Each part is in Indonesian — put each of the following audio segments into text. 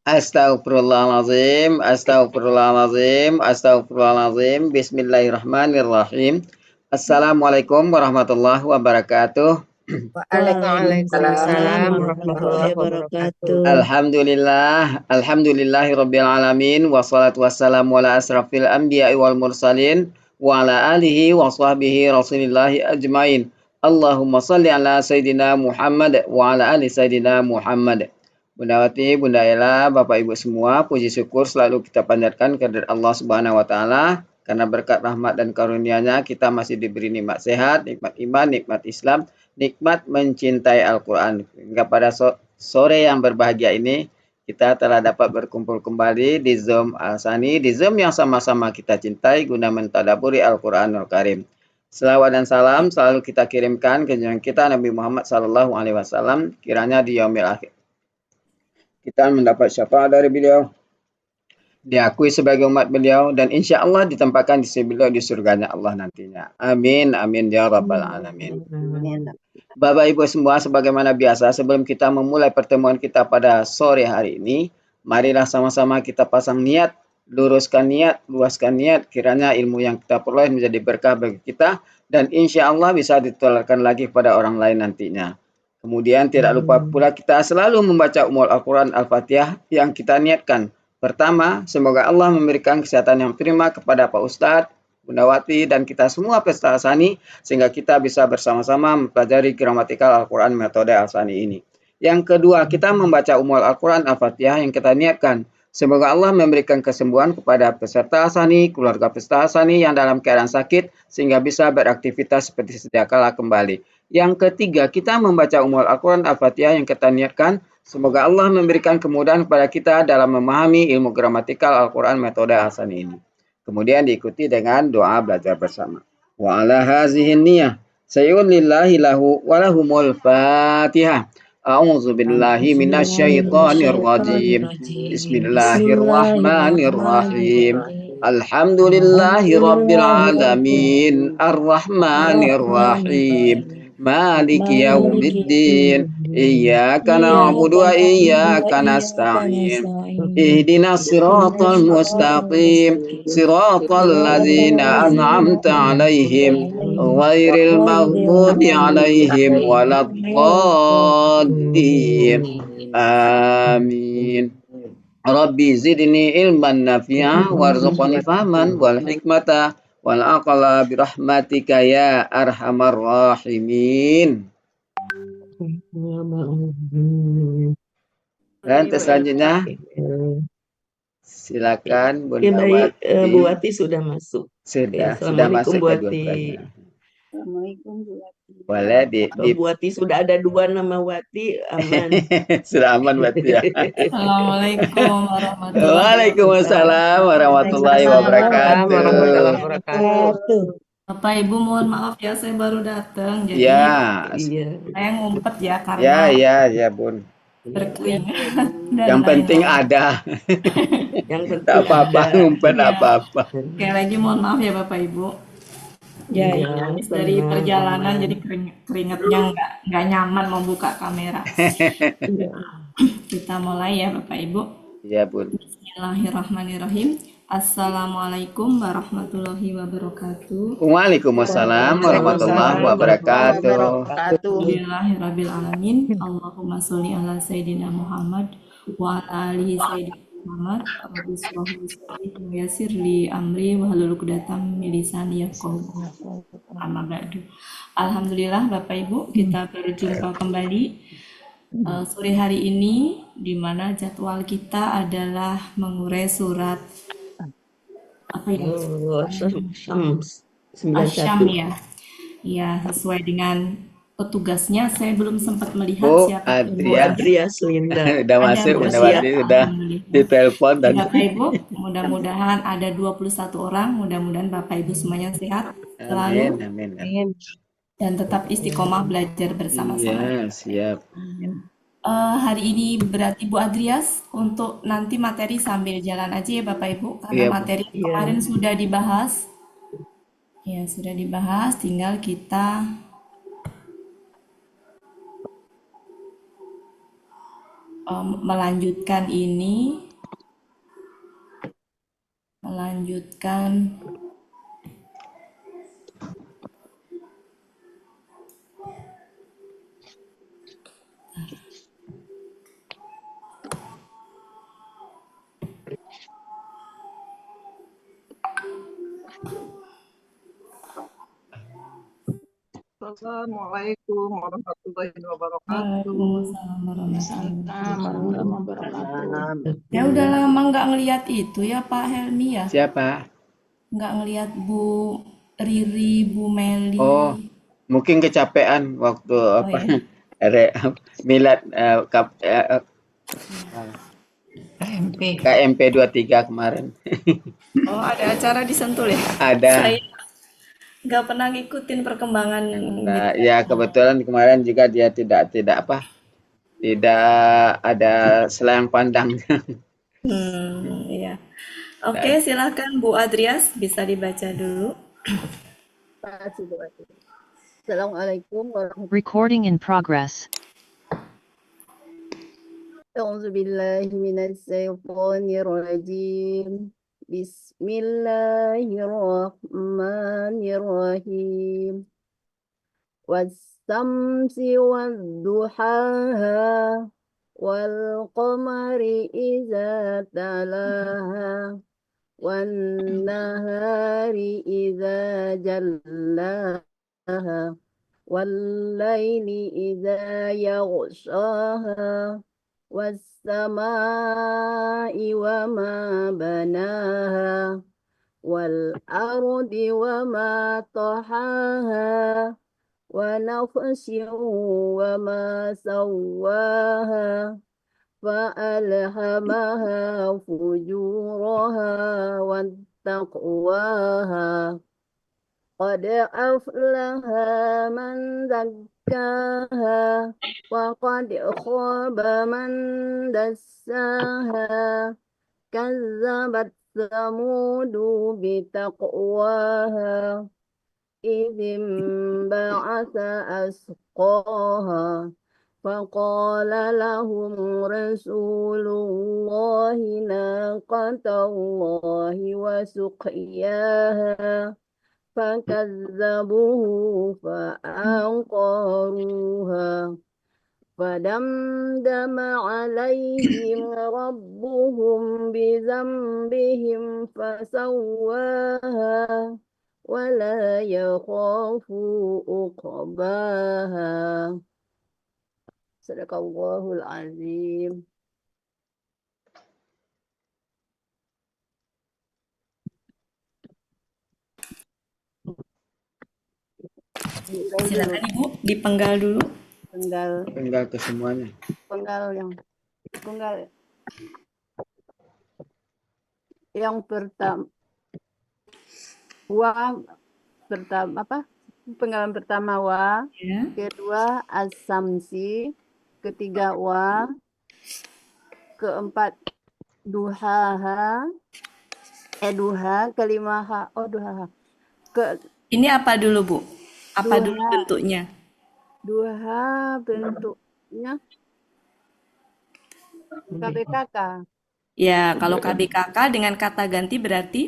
Astagfirullahalazim, astagfirullahalazim, astagfirullahalazim. Bismillahirrahmanirrahim. Assalamualaikum warahmatullahi wabarakatuh. Waalaikumsalam Waalaikumsalam warahmatullahi warahmatullahi wabarakatuh. wabarakatuh. Alhamdulillahirabbil wassalatu wassalamu ala asrafil anbiya'i wal mursalin wa ala alihi wa sahbihi rasulillahi ajmain. Allahumma salli ala sayyidina Muhammad wa ala ali sayyidina Muhammad. Bunda Wati, Bunda Ella, Bapak Ibu semua, puji syukur selalu kita panjatkan kehadirat Allah Subhanahu wa taala karena berkat rahmat dan karunia-Nya kita masih diberi nikmat sehat, nikmat iman, nikmat Islam, nikmat mencintai Al-Qur'an. Hingga pada sore yang berbahagia ini kita telah dapat berkumpul kembali di Zoom Al-Sani, di Zoom yang sama-sama kita cintai guna mentadaburi Al-Qur'anul Karim. Selawat dan salam selalu kita kirimkan ke junjungan kita Nabi Muhammad SAW, kiranya di yaumil akhir kita mendapat syafaat dari beliau, diakui sebagai umat beliau, dan insya Allah ditempatkan di sisi beliau di surganya Allah nantinya. Amin, amin ya rabbal alamin. Bapak Ibu semua, sebagaimana biasa, sebelum kita memulai pertemuan kita pada sore hari ini, marilah sama-sama kita pasang niat, luruskan niat, luaskan niat, kiranya ilmu yang kita peroleh menjadi berkah bagi kita, dan insya Allah bisa ditularkan lagi kepada orang lain nantinya. Kemudian tidak lupa pula kita selalu membaca Ummul Al-Quran Al-Fatihah yang kita niatkan. Pertama, semoga Allah memberikan kesehatan yang prima kepada Pak Ustadz, Bunda Wati, dan kita semua peserta Al-Sani, sehingga kita bisa bersama-sama mempelajari gramatikal Al-Quran metode Al-Sani ini. Yang kedua, kita membaca Ummul Al-Quran Al-Fatihah yang kita niatkan. Semoga Allah memberikan kesembuhan kepada peserta Al-Sani, keluarga peserta Al-Sani yang dalam keadaan sakit, sehingga bisa beraktivitas seperti sedia kala kembali. Yang ketiga, kita membaca Ummul Al-Quran Al-Fatihah yang kita niatkan. Semoga Allah memberikan kemudahan kepada kita dalam memahami ilmu gramatikal Al-Quran metode Al-Sani ini. Kemudian diikuti dengan doa belajar bersama. Wa ala hazihin niyah. Sayyun lillahi lahu walahumul fatihah. A'udzu billahi minasyaitonir rajim. Bismillahirrahmanirrahim. Alhamdulillahi rabbil alamin. Arrahmanir rahim. Maliki yaumiddin. Iyyaka na'budu wa iyyaka nasta'in. Ihdinas siratal mustaqim. Siratal ladzina an'amta 'alaihim ghairil maghdubi 'alaihim waladdallin. Amin. Rabbi zidni ilman nafi'a warzuqni fahman wal hikmata wal aqla birahmatika ya arhamar rahimin. Dan selanjutnya silakan Bunda Wati. Bu Wati sudah masuk. Sudah Assalamualaikum masuk Bu ke dua Wati. Assalamualaikum Bu Wati. Boleh Bu Wati sudah ada 2 nama Wati, aman. Sudah aman Wati ya. Assalamualaikum warahmatullahi Waalaikumsalam warahmatullahi wabarakatuh. Bapak Ibu, mohon maaf ya, saya baru datang, jadi Ya, saya ngumpet ya karena ya Bun. berkeringat. Yang penting ada. Yang penting Tak apa-apa, ngumpet Ya. apa-apa. Sekali lagi mohon maaf ya Bapak Ibu. Ya, Habis dari perjalanan jadi keringatnya nggak nyaman membuka kamera. Kita mulai ya Bapak Ibu. Iya Bun. Bismillahirrahmanirrahim. Assalamualaikum warahmatullahi wabarakatuh. Waalaikumsalam warahmatullahi wabarakatuh. Alhamdulillahirrabbilalamin. Allahumma sholli ala Sayyidina Muhammad wa ala alihi Sayyidina Muhammad. Rabbi shrah li sadri wa yassir li amri wahlul 'uqdatam min lisani yafqahu qawli. Amma ba'du. Alhamdulillah Bapak Ibu, kita berjumpa kembali sore hari ini, di mana jadwal kita adalah mengurai surat apa ya? Asyam ya. Ya, sesuai dengan petugasnya. Saya belum sempat melihat siapa Adrias Linda. Udah masuk, udah ditelepon dan Bapak Ibu, mudah-mudahan ada 21 orang. Mudah-mudahan Bapak Ibu semuanya sehat selalu. Amin. Dan tetap istiqomah belajar bersama-sama. Iya, siap. Hari ini berarti Bu Adrias untuk nanti materi sambil jalan aja ya Bapak Ibu, karena materi kemarin sudah dibahas. Ya, sudah dibahas, tinggal kita melanjutkan melanjutkan Assalamualaikum warahmatullahi wabarakatuh. Waalaikumsalam warahmatullahi Assalamualaikum wabarakatuh. warahmatullahi Ya udah lama nggak ngeliat itu ya Pak Helmi ya, Siapa? nggak ngeliat Bu Riri, Bu Meli. Oh, mungkin kecapean waktu Oh apa ya, milad KMP. KMP 23 kemarin. oh ada acara di Sentul ya. Ada. Saya nggak pernah ngikutin perkembangan Nah, gitu. ya kebetulan kemarin juga dia tidak apa tidak ada selayang pandang. Iya. Oke, silakan Bu Adrias bisa dibaca dulu. Assalamualaikum warahmatullahi Recording in progress. wabarakatuh. Bismillahirrahmanirrahim. Was-samsi wad-duhaha wal qamari idza talaha wan nahari idza jallaha wal laili idza yaghshaha was samai wa ma banaha wal ardi wa ma tahaha wa nafsin wa ma sawaha fa alhamaha fujuraha wa taqwaha qad aflaha man zakkaha wa qad khaba man dassaha kazzabat samudu bitaqwaha إذ انبعث أسقاها فقال لهم رسول الله ناقة الله وسقياها فكذبوه فعقروها فدمدم عليهم ربهم بذنبهم فسواها ولا يخاف عقباها صدق الله العظيم. Silakan Ibu, dipenggal dulu. Penggal ke semuanya. Penggal yang pertama penggalan pertama wa, Ya. kedua as-samsi, ketiga wa, keempat duhaha, duha, kelima ha, duhaha. Ini apa dulu Bu? Apa dulu Duha. bentuknya? Duha bentuknya KBKK. Ya, kalau KBKK dengan kata ganti berarti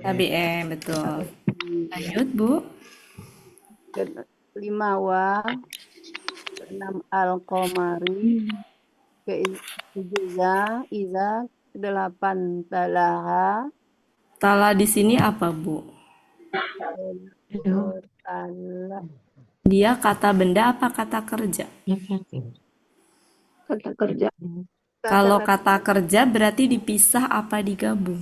KBM, betul. Lanjut Bu. Kelima wa, keenam al-qamari, ketiga iza, kedelapan talaha. Tala di sini apa Bu? Tala. Dia kata benda apa kata kerja? Kata kerja. Kalau kata kerja berarti dipisah apa digabung?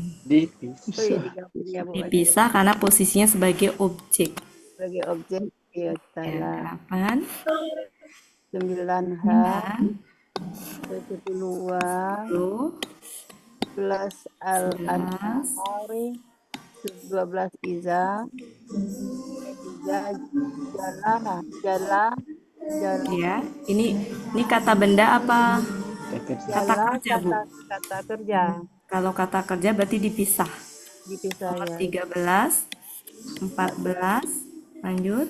Dipisah karena posisinya sebagai objek. Sebagai objek, ya, tala. 8, 9 ha, 10 wa, 11 al-anhari, 12 iza, 13 jala. Ya, ini kata benda apa? Kata kerja Bu. Kata kerja. Kalau kata kerja berarti dipisah. Dipisah ya. 13, 14, lanjut.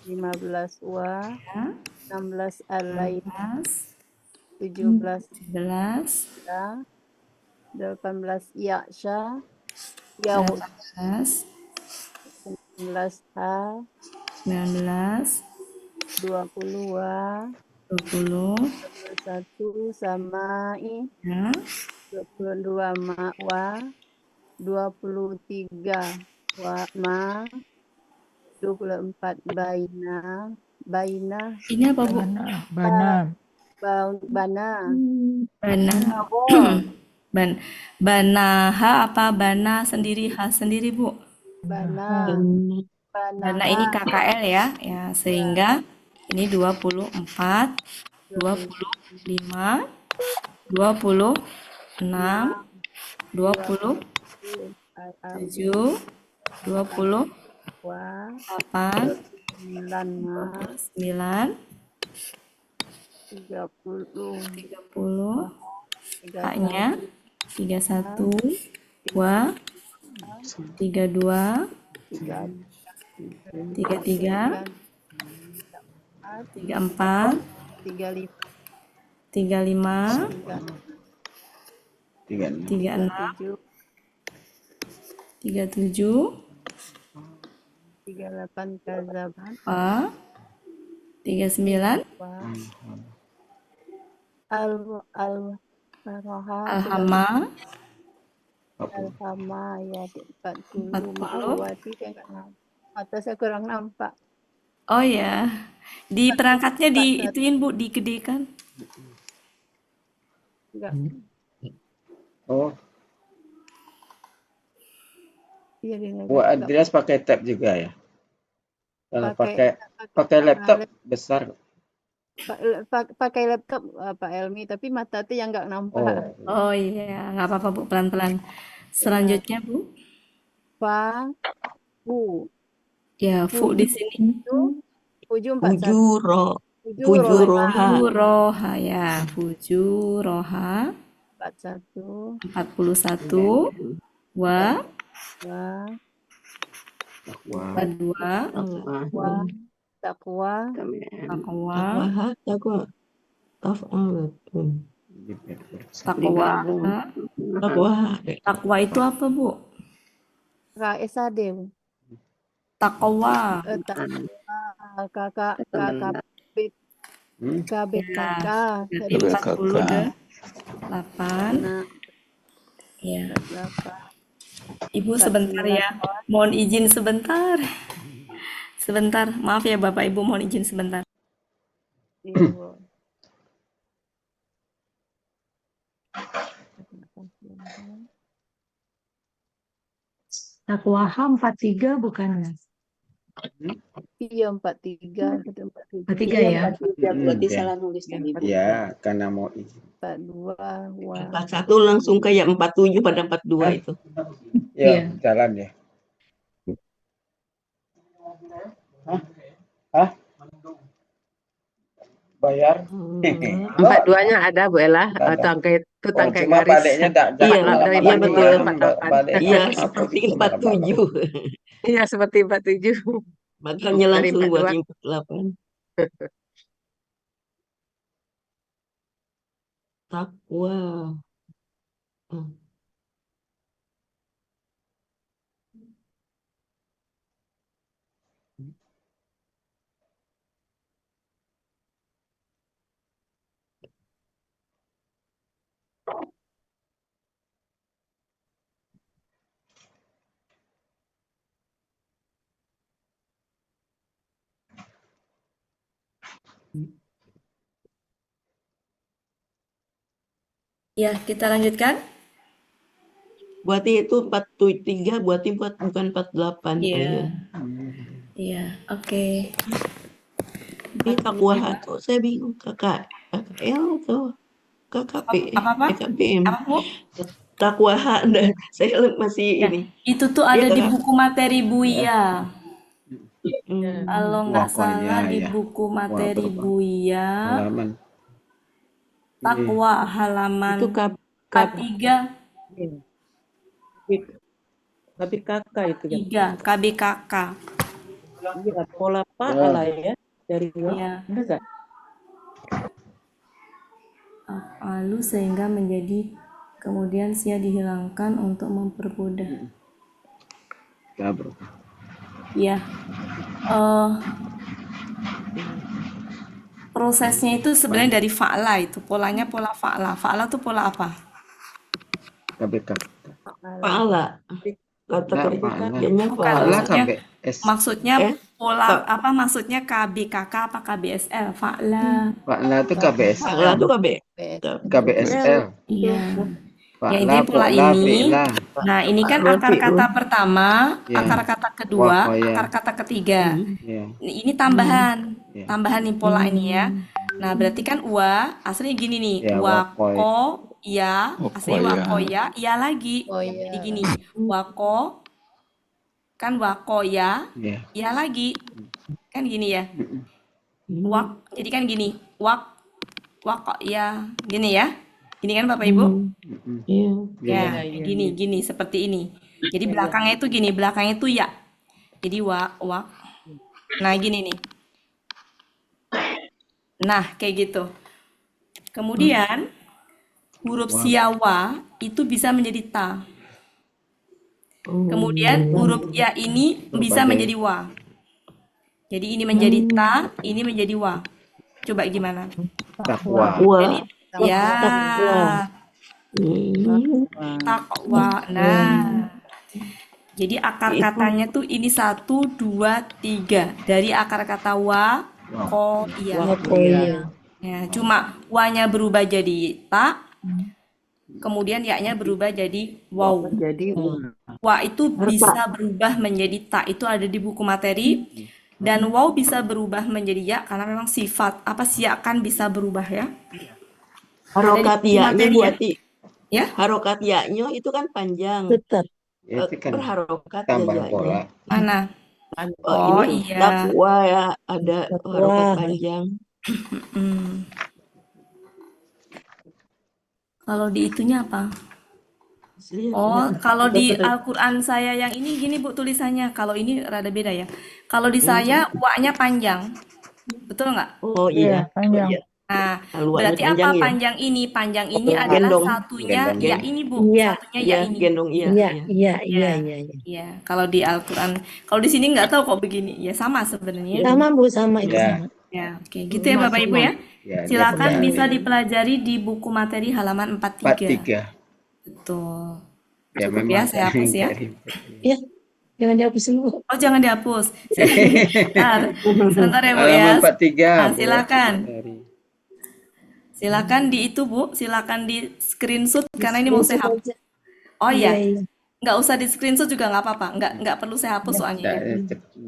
15 wa, Ya. 16 al-lail, 17 17, ya, 18 Ya'sya, Yahud, 18, 19 Ha, 19, 20 Wa, 20, 21 Sama'i, ya, 22 Wa, 23 Ma, 24 Baina, ini apa Bu? Bana. Bana, Bana, Bawor, banaha apa bana sendiri, ha sendiri Bu? Bana, Bana ini Banaha, KKL ya, sehingga ini 24, 25, 26, 27, 28, 9, 29, 30, 30, 31, H-nya 31, Wa 32, 33, 34, 35, 36, 37, 38 Kazaban, Fa 39, Al-Faraha, Alhama Al-Hama ya 40. 40. Maaf Wati saya nggak nampak. Mata saya kurang nampak. Oh ya, di perangkatnya diituin Bu, digedekan. Enggak. Oh, Iya dia Bu Adrias pakai tab juga ya? Kalau pakai laptop besar. pakai laptop Pak Elmi, tapi mata tuh yang nggak nampak. Oh iya, nggak apa-apa Bu, pelan-pelan. Selanjutnya Bu, Fa, Fu. ya Fu di sini. Fuju 41. Fujuroha. Fujuroha ya, Fujuroha 41. 41, Wa Wa, 42, Wa, Taqwa, Taqwa, Takwa itu apa Bu? KSAD. Takwa. Kakak KBKK. Berarti 40 deh. 8. Ya. Ibu sebentar ya. Mohon izin sebentar. Sebentar. Maaf ya Bapak Ibu, mohon izin sebentar. Takwaha 43 bukan? Iya 43. 43 ya. Berarti salah nulis tadi. Iya, karena mau izin. 42. 41 langsung kayak 47 pada 42 itu. Ya, jalan ya. Hah? Bayar? 42-nya ada Bu Ella, tangkai itu tangkai cuma garis. baliknya Iya betul. Balik Iya seperti 47. Iya seperti 47. Makanya langsung buat 48. Takwa. Ya, kita lanjutkan. Buati itu 43, buati bukan 48. Iya. Iya, oke. Ini takwa tuh saya bingung KKL atau KKP, KKBM. Takwa saya masih ini. Itu tuh ada di buku materi Buya. Kalau nggak salah di buku materi Buya. Takwa halaman itu K3. KBKK itu ya. KBKK. Iya, pola pahala ya dari ya. af'alu sehingga menjadi kemudian sia dihilangkan untuk mempermudah. Ya, bro. Ya, prosesnya itu sebenarnya dari fa'la itu, polanya pola fa'la. Fa'la itu pola apa? KBK. Paala. Kata Nah, kerja fa'ala. kerjanya Bukan, paala. maksudnya KBS. maksudnya pola Ka- apa? Maksudnya KBKK apa KBSL? Fa'la. Fa'ala itu KBS. Paala tuh KBSL. Iya. Ya Fa'la, intinya pola pola, ini. fi'la. Nah, ini kan Fi'lun, akar kata fi'lun. pertama, Ya. akar kata kedua, Waqaya. akar kata ketiga. Ya. Ini tambahan. Ya. Tambahan nih pola ini ya. Nah, berarti kan wa aslinya gini nih. Ya, Wako ya, aslinya wakoya, ya lagi. Oh Jadi ya. gini, wako kan wakoya, Ya. ya lagi. Kan gini ya. Wak, jadi kan gini. Wako ya, gini ya. Gini kan Bapak Ibu? Iya. Ya, gini, seperti ini. Jadi belakangnya itu gini, belakangnya itu ya. Jadi wak. Nah, gini nih. Nah, kayak gitu. Kemudian huruf siawa itu bisa menjadi ta. Kemudian huruf ya ini bisa menjadi wa. Jadi ini menjadi ta, ini menjadi wa. Coba gimana? Takwa. Wah. Ya, Hmm. takwa. Nah, jadi akar katanya tuh ini 1, 2, 3. Dari akar kata wa, ko, iya. Ya, cuma wa-nya berubah jadi ta, kemudian ya-nya berubah jadi waw. Jadi Wa itu bisa berubah menjadi ta, itu ada di buku materi. Dan waw bisa berubah menjadi ya, karena memang sifat apa siakan bisa berubah ya. Harokat ya-nya materi Bu ya. Ati. Ya, Harokat ya-nya itu kan panjang. Tetap. Ya, itu kan Berharokat tambah ya pola. ya-nya. mana? Oh, Oh ini iya. takwa ya, ada harokat panjang. Hmm. Kalau di itunya apa? Oh, kalau di Al-Quran saya yang ini gini Bu tulisannya. Kalau ini rada beda ya. Kalau di saya wa-nya panjang. Betul nggak? Oh iya. Panjang. Oh, iya. Nah, Haluannya berarti panjang apa ya? panjang ini? Panjang ini Oh, adalah gendong. satunya Gendong. ya ini Bu. Iya, Satunya ya Iya, ini. gendong iya. Iya, Iya. iya. Iya, kalau di Al-Quran. Kalau di sini nggak tahu kok begini. Ya sama sebenarnya. Sama Bu, sama itu Ya. sama. Ya, oke. Gitu ya Bapak Ibu ya. Ya, Silakan dia bisa sekali. dipelajari di buku materi halaman 43. 43. Betul. Ya, Cukup memang ya, saya hapus ya. Iya, jangan dihapus dulu. Oh, jangan dihapus. Sebentar ya Bu ya. Halaman 43. Nah, Bu. silakan. Dari. Silakan di itu Bu, silakan di screenshot karena ini mau saya hapus. Aja. Oh iya, Iya. nggak usah di screenshot juga nggak apa-apa, nggak perlu saya hapus soalnya ya.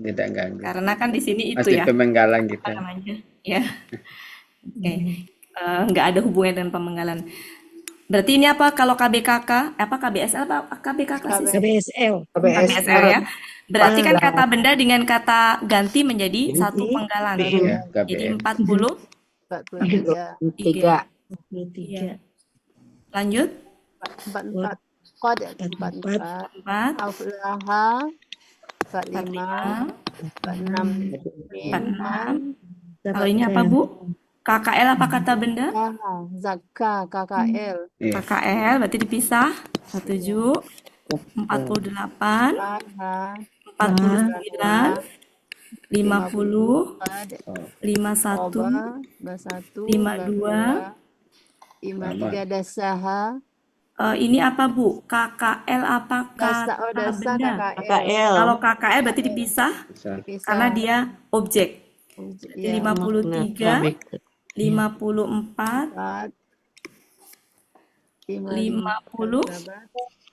Tidak ganggu. Karena kan di sini itu Masih ya, pemenggalan apa kita. namanya? Ya, oke. Nggak ada hubungannya dengan pemenggalan. Berarti ini apa kalau KBKK, apa KBSL apa KBKK sih? KBSL. KBSL ya. Berarti kan kata benda dengan kata ganti menjadi satu penggalan. Ya, Jadi KBS. 43. 3. 23. Lanjut. 44. Qad 44. 4, Aflaha 45. 46. 46. Kalau ini apa Bu? KKL apa kata benda? Zakka KKL. Iya. KKL berarti dipisah. 47, 48, Aha 49, 50, 51, Oba 51. 52. 53 dasaha. Ini apa Bu? KKL apa Dasa kata dasa benda? KKL. KKL. Kalau KKL berarti dipisah Bisa. karena dia objek. Ya, 53, 54, 50,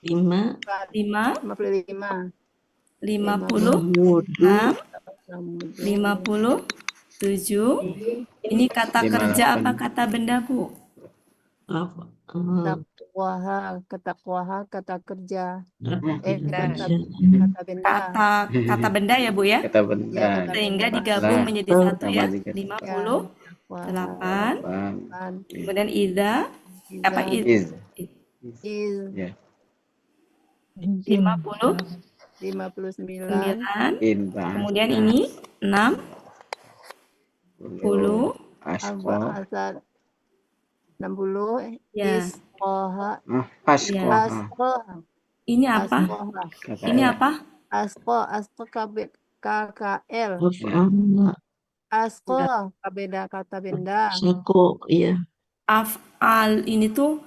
5. 5, 55. 56, 57. Ini kata kerja apa kata benda Bu? Apa? Ketakwaha, kata kerja. Kata Kata benda. Kata benda ya Bu ya? Kata benda. Sehingga digabung menjadi satu ya. 58. Kemudian ida apa Is. Is Ya. 50, 59. 9. Intan. Kemudian ini 6, 10, Asqo. Asad 60 Ya, isqoha Asko. ya. asqoha Ini apa? asqoha Ini KKL. apa? asqo KKL Af'ala. asqo kabeda kata benda Sako, iya. Af'al ini tuh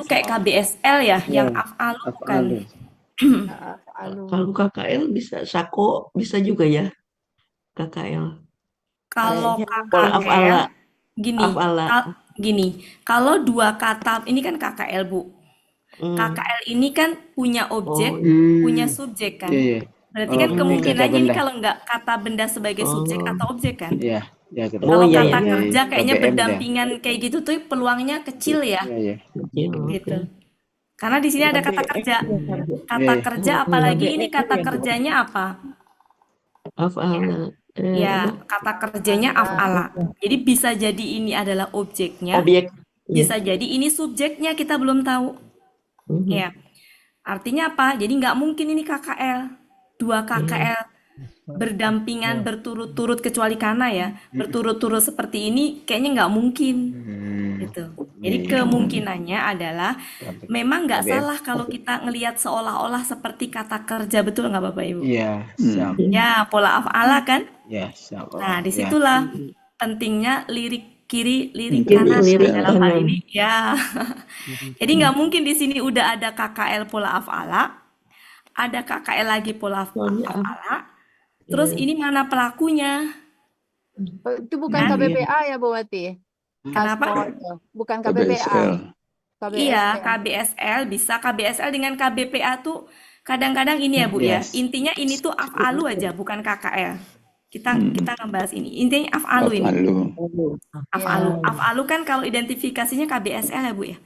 kayak KBSL ya, yang af'alu bukan. Af'alu. af'alu Kalau KKL bisa sako, bisa juga ya. KKL. Kalau Kayaknya Kalau KKL af'ala, gini, af'ala. kalau dua kata ini kan KKL Bu. KKL ini kan punya objek, punya subjek kan. Iya. Berarti kan Kata kemungkinannya ini benda. kalau nggak kata benda sebagai subjek atau objek kan. Iya, ya kita. Kalau iya, kata iya. kerja kayaknya KBM ya. berdampingan kayak gitu tuh peluangnya kecil ya, Iya, iya. Kecil, gitu. oke. Karena di sini ada kata kerja. Kata Iya. kerja apalagi ini kata kerjanya apa? Af'ala. Ya, kata kerjanya af'ala. Jadi bisa jadi ini adalah objeknya, Objek. bisa jadi ini subjeknya kita belum tahu. Ya, artinya apa? Jadi nggak mungkin ini KKL. Dua KKL berdampingan berturut-turut kecuali kana ya. Berturut-turut seperti ini kayaknya nggak mungkin. Gitu. Jadi kemungkinannya adalah memang nggak salah kalau kita ngelihat seolah-olah seperti kata kerja, betul nggak Bapak Ibu? Iya, siap. Ya, pola af'ala kan? Ya, siap. Nah, Ya. disitulah pentingnya lirik kiri, lirik Kiri, kanan lirik dalam hal kanan. ini. Ya, jadi nggak mungkin di sini udah ada KKL pola af'ala, ada KKL lagi pola af'ala, terus ini mana pelakunya? itu bukan Kan? KBPA ya Bu Wati. Kenapa? Asqo itu. Bukan KBPA. Iya, KBSL bisa KBSL dengan KBPA tuh kadang-kadang ini ya Bu ya. Yes. Intinya ini tuh af'alu aja, bukan KKL. Kita ngebahas ini. Intinya af'alu ini. Af'alu. Af'alu kan kalau identifikasinya KBSL ya Bu ya.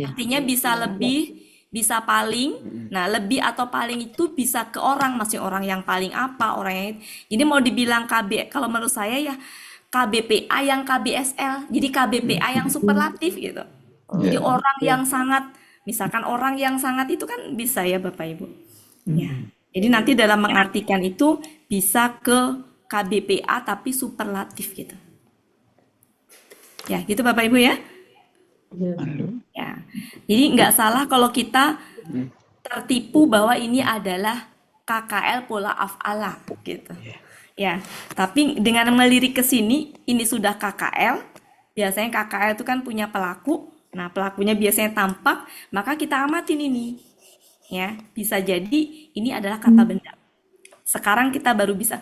Artinya bisa lebih, bisa paling. Nah, lebih atau paling itu bisa ke orang, masih orang yang paling apa, orang yang. Jadi mau dibilang kalau menurut saya ya KBPA yang KBSL. Jadi KBPA yang superlatif gitu. Jadi orang yang sangat, misalkan orang yang sangat itu kan bisa ya Bapak Ibu. Ya. Jadi nanti dalam mengartikan itu bisa ke KBPA tapi superlatif gitu. Ya, gitu Bapak Ibu ya. Ya. Jadi nggak salah kalau kita tertipu bahwa ini adalah KKL pola af'ala gitu. Ya, tapi dengan melirik ke sini ini sudah KKL. Biasanya KKL itu kan punya pelaku. Nah, pelakunya biasanya tampak, maka kita amatin ini. Ya, bisa jadi ini adalah kata benda. Sekarang kita baru bisa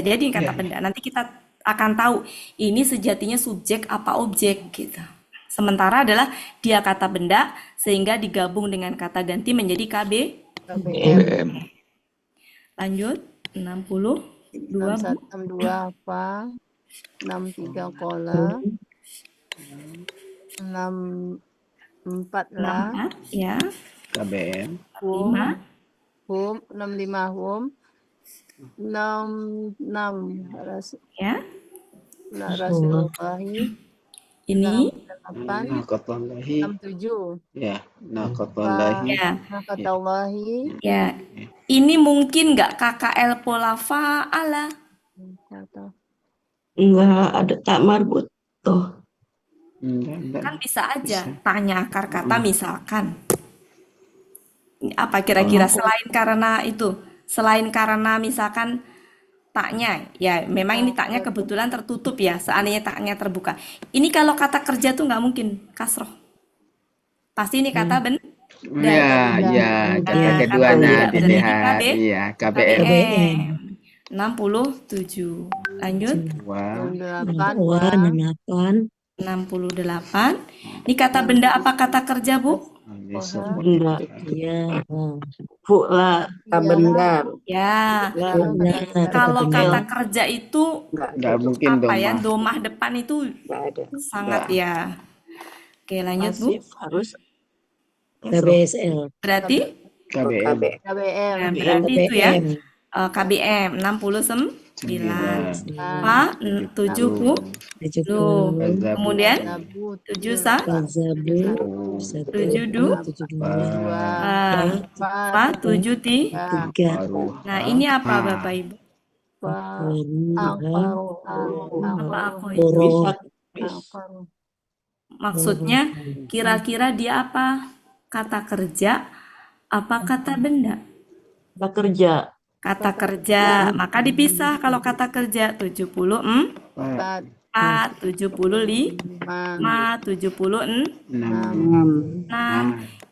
jadi kata benda. Nanti kita akan tahu ini sejatinya subjek apa objek gitu. Sementara adalah dia kata benda sehingga digabung dengan kata ganti menjadi KBM. Lanjut 62 61 apa? 63 kola. 64 lah. Ya. KBM. 5 Hum 65 hum. 66 ya. Rasulullahi. Ini 8 Naqatallahi. 67 Ya, naqatallahi. ya. Naqatallahi. Ya. Ini mungkin nggak KKL pola fa'ala? Enggak ada tak marbut toh. Enggak. Kan bisa aja tanya akar kata misalkan. Apa kira-kira selain karena itu? Selain karena misalkan taknya, ya memang ini taknya kebetulan tertutup ya, seandainya taknya terbuka. Ini kalau kata kerja tuh nggak mungkin kasroh. Pasti ini kata benda. Ya, kata Nah, keduanya kata benda dilihat. berarti Iya, KBM. KBM 67. Lanjut 68. 68. Ini kata benda apa kata kerja, Bu? Benda. Iya. Fu'la. Benda. Ya. Kalau kata kerja itu Nggak mungkin apa ya? domah. Domah depan itu sangat ya. Oke, lanjut, Bu. Pasif harus KBSL. Berarti KBM. KBM. nah, berarti itu ya. KBM 69. Fa 70. Kemudian 7 Fa 7 Nah, ini apa Bapak Ibu? Apa aku itu? Maksudnya kira-kira dia apa? Kata kerja apa kata benda? Kita kerja. Kata kerja. Maka dipisah kalau kata kerja 74, 4, 75, 76. 6.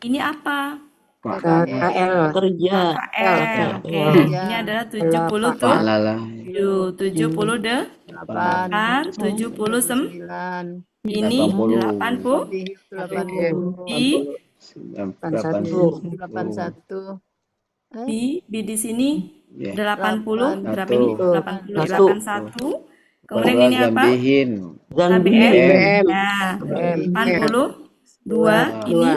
Ini apa? KKL. KKL. Kerja. KKL. Oke, Kerja. ini adalah 70 Fa'alalah. 78, 79. 9. Ini 80. Lebih 80. Di 81. di sini Ya. 80. Berapa ini? 80, Satu. 81. Kemudian ini apa? Zambihin. KBM. BM. Nah, BM. 82. Ini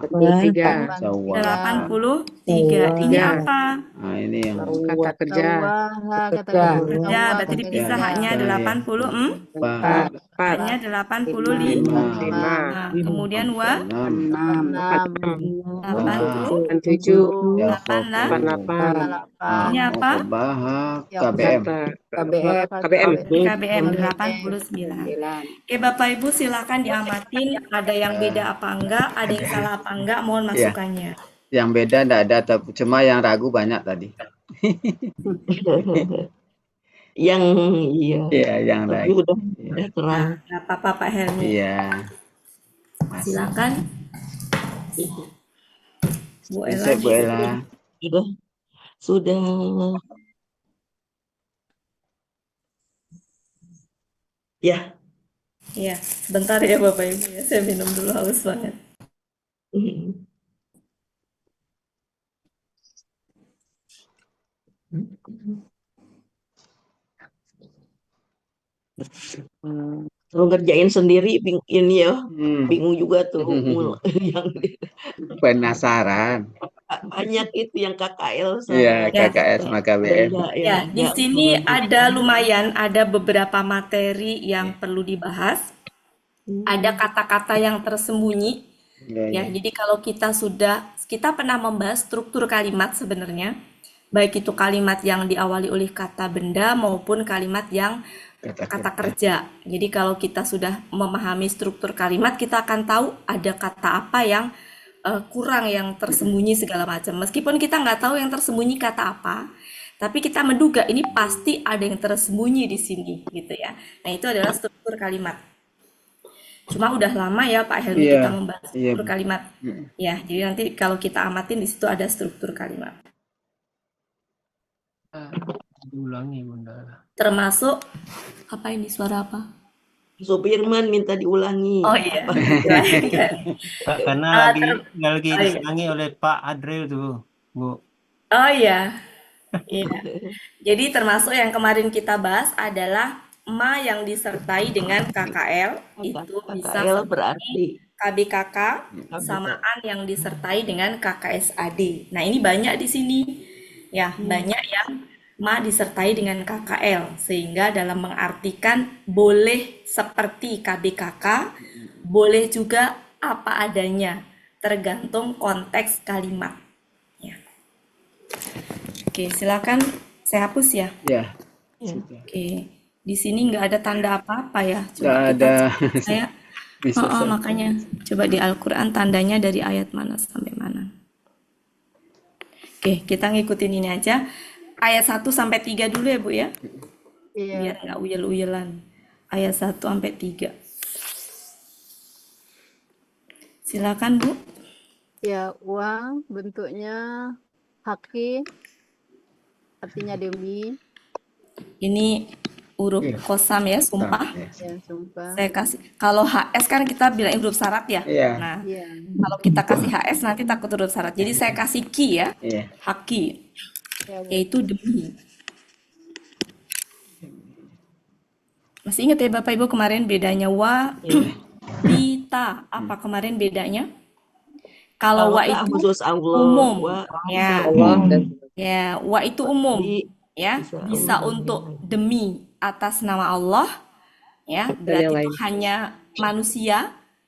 3. 83. Ini apa? Nah, ini yang Kata kerja. Kata Kerja, berarti dipisah haknya 84. Haknya 85. 5. Nah, kemudian 6. 7. 88. Ini apa? KBM. KBM. KBM 89. Oke, Bapak Ibu silakan diamatin ada yang beda apa enggak, ada yang salah apa enggak, mohon masukannya. Yang beda enggak ada, cuma yang ragu banyak tadi. Yang iya. Iya, yang Tapi ragu. udah terang. Nah, Pak Helmi. Iya. Silakan. Bu Ella. Bisa, Bu Ella. Sudah. Ya. Iya, sebentar ya Bapak Ibu ya. Saya minum dulu, haus banget. Kalau ngerjain sendiri ini ya bingung juga tuh yang Penasaran. banyak itu yang KKL sama Iya, KKS sama KBM. Ya, di sini ada lumayan, ada beberapa materi yang perlu dibahas. Ada kata-kata yang tersembunyi. Ya, jadi kalau kita pernah membahas struktur kalimat sebenarnya, baik itu kalimat yang diawali oleh kata benda maupun kalimat yang kata kerja. Jadi kalau kita sudah memahami struktur kalimat, kita akan tahu ada kata apa yang kurang, yang tersembunyi segala macam. Meskipun kita nggak tahu yang tersembunyi kata apa, tapi kita menduga ini pasti ada yang tersembunyi di sini, gitu ya. Nah, itu adalah struktur kalimat. Cuma udah lama ya Pak Helmi kita membahas struktur kalimat. Ya, jadi nanti kalau kita amatin di situ ada struktur kalimat. Diulangi Bunda. Termasuk apa ini, suara apa? Supirman minta diulangi. Oh iya. Karena lagi diserangi oleh Pak Adril tuh, Bu. Oh iya. Iya. Jadi termasuk yang kemarin kita bahas adalah ma yang disertai dengan KKL, itu bisa KKL berarti KBKK, samaan yang disertai dengan KKSAD. Nah, ini banyak di sini. Ya, banyak yang ma disertai dengan KKL, sehingga dalam mengartikan boleh seperti KBKK, boleh juga apa adanya, tergantung konteks kalimat. Ya. Oke, silakan saya hapus ya. Ya. Oke, di sini nggak ada tanda apa-apa ya. Nggak ada. Saya, Bisa makanya coba di Al-Quran tandanya dari ayat mana sampai mana. Oke, kita ngikutin ini aja. Ayat 1 sampai 3 dulu ya Bu ya. Iya. Biar nggak uyel-uyelan. Ayat 1 sampai 3. Silakan Bu. Ya, uang bentuknya haki, artinya demi. Ini huruf kosam ya, sumpah. Ya, sumpah. Saya kasih. Kalau HS kan kita bilang huruf syarat ya. Iya. Nah, Iya. kalau kita kasih HS nanti takut huruf syarat. Jadi saya kasih ki ya. Iya. Haki. Ya, Bu. Yaitu demi. Masih ingat ya Bapak Ibu kemarin bedanya wa, bita. Apa kemarin bedanya? Kalau wa itu khusus Allah, umum. wa Ya. Allah dan Ya, wa itu umum. di Ya, Bisa bisa untuk demi atas nama Allah. Ya, yang berarti lain. itu hanya manusia.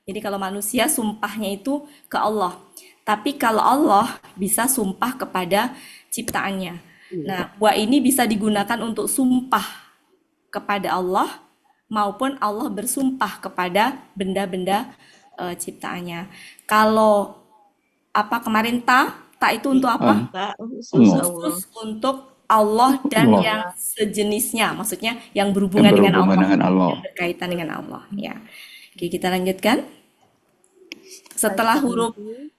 Jadi kalau manusia sumpahnya itu ke Allah. Tapi kalau Allah bisa sumpah kepada ciptaannya. Nah, wa ini bisa digunakan untuk sumpah kepada Allah maupun Allah bersumpah kepada benda-benda ciptaannya. Kalau apa kemarin ta itu untuk apa? Tak, khusus Allah. Khusus untuk Allah dan Allah. yang sejenisnya, maksudnya yang berhubungan dengan berhubungan Allah, dengan Allah. yang berkaitan dengan Allah. Ya, oke kita lanjutkan.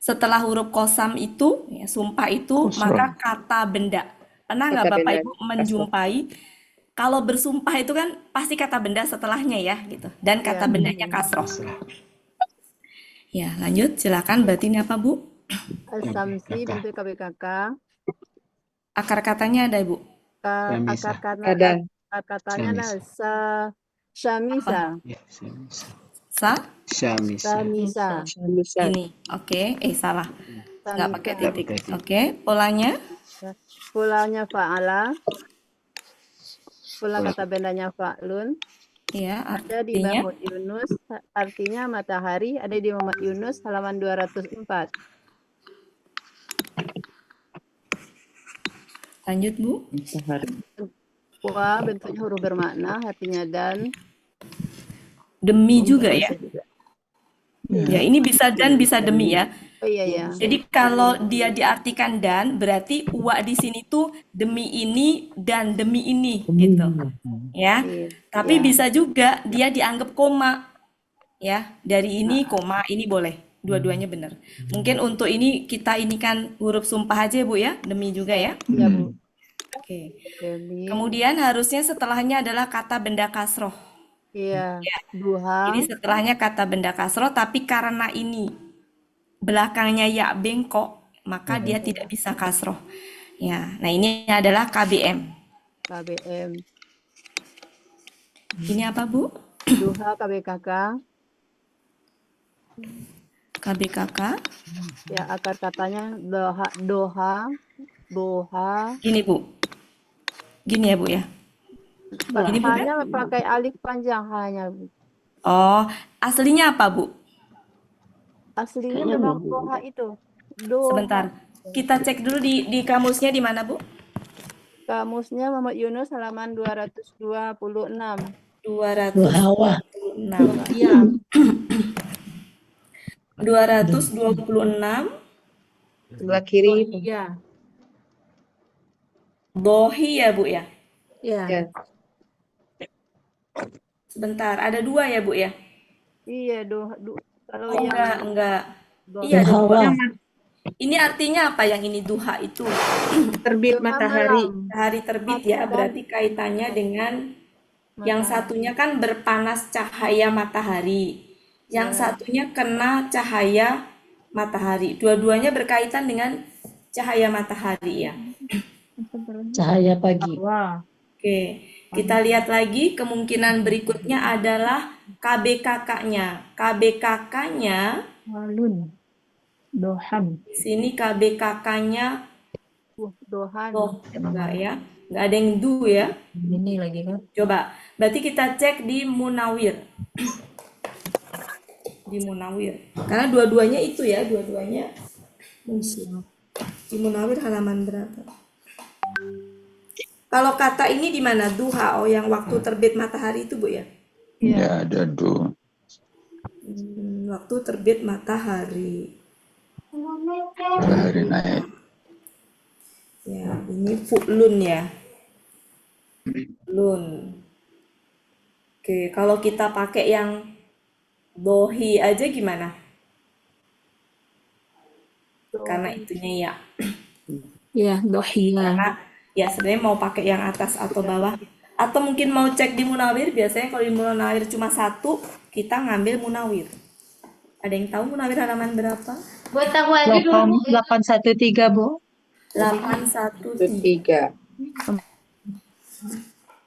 Setelah huruf kosam itu, ya, sumpah itu, maka kata benda. Pernah nggak Kata Bapak benda Ibu menjumpai kalau bersumpah itu kan pasti kata benda setelahnya ya, gitu. Dan kata bendanya kasroh. Ya, lanjut. Silakan. Berarti ini apa, Bu? Al-Samsi bentuk KBKK. Akar katanya ada, Bu? Akar ada. katanya adalah Syamisa. Sa? Syamisa. Syamisa. Ini. Oke. Salah. Nggak pakai Syamisa. titik. Oke. Polanya? Pulaunya fa'ala. Pula kata bendanya fa'lun. Ya, Ada di artinya. Muhammad Yunus, artinya matahari, ada di Muhammad Yunus halaman 204. Lanjut, Bu. Wa bentuknya huruf bermakna, artinya dan. Demi juga ya. Ya, ini bisa dan bisa demi ya. Oh iya ya. Jadi kalau dia diartikan dan, berarti wa di sini tuh demi ini dan demi ini gitu. Ya. Tapi bisa juga dia dianggap koma. Ya, dari ini koma, ini boleh. Dua-duanya benar. Mungkin untuk ini kita ini kan huruf sumpah aja Bu ya, demi juga ya. Iya Bu. Oke. Demi. Kemudian harusnya setelahnya adalah kata benda kasroh. Iya. Duha. Ini setelahnya kata benda kasroh, tapi karena ini belakangnya ya bengkok, maka dia tidak bisa kasroh. Ya, nah ini adalah KBM. KBM. Ini apa Bu? Duha KBKK. KBKK. Ya akar katanya doha. Gini Bu. Gini ya Bu ya. Ini Bu, Hanya pakai alif panjang hanya Bu. Oh, aslinya apa Bu? Aslinya memang doha itu. Doha. Sebentar. Kita cek dulu di kamusnya di mana Bu? Kamusnya Muhammad Yunus halaman 226. 226. Iya. 226. Sebelah kiri. Iya. Dohi ya Bu ya? Iya. Ya. Sebentar, ada dua ya Bu ya? Iya, kalau Oh, yang enggak. doha. Iya, dong. Ini artinya apa yang ini duha itu? Terbit Duha matahari. malam. Matahari terbit ya, berarti kaitannya dengan yang satunya kan berpanas cahaya matahari. Yang satunya kena cahaya matahari. Dua-duanya berkaitan dengan cahaya matahari ya. Cahaya pagi. Oke, kita lihat lagi kemungkinan berikutnya adalah KBKK-nya. KBKK-nya Walun. Dohan. di sini KBKK-nya Dohan. enggak ya. Enggak ada yang du ya. Ini lagi kan. Coba, berarti kita cek di Munawir. Di Munawir. Karena dua-duanya itu ya, dua-duanya. Di Munawir halaman berapa? Kalau kata ini di mana? Duha, oh yang waktu terbit matahari itu Bu ya? Ya, ada do. Waktu terbit matahari. Matahari naik. Ya, ini fu'lun ya. Lun. Oke, kalau kita pakai yang dohi aja gimana? Karena itunya ya. Ya, dohiya. Karena ya sebenarnya mau pakai yang atas atau bawah. Atau mungkin mau cek di Munawir. Biasanya kalau di Munawir cuma satu, kita ngambil Munawir. Ada yang tahu Munawir halaman berapa? Buat aku aja dulu. 813 Bu. 813. 3.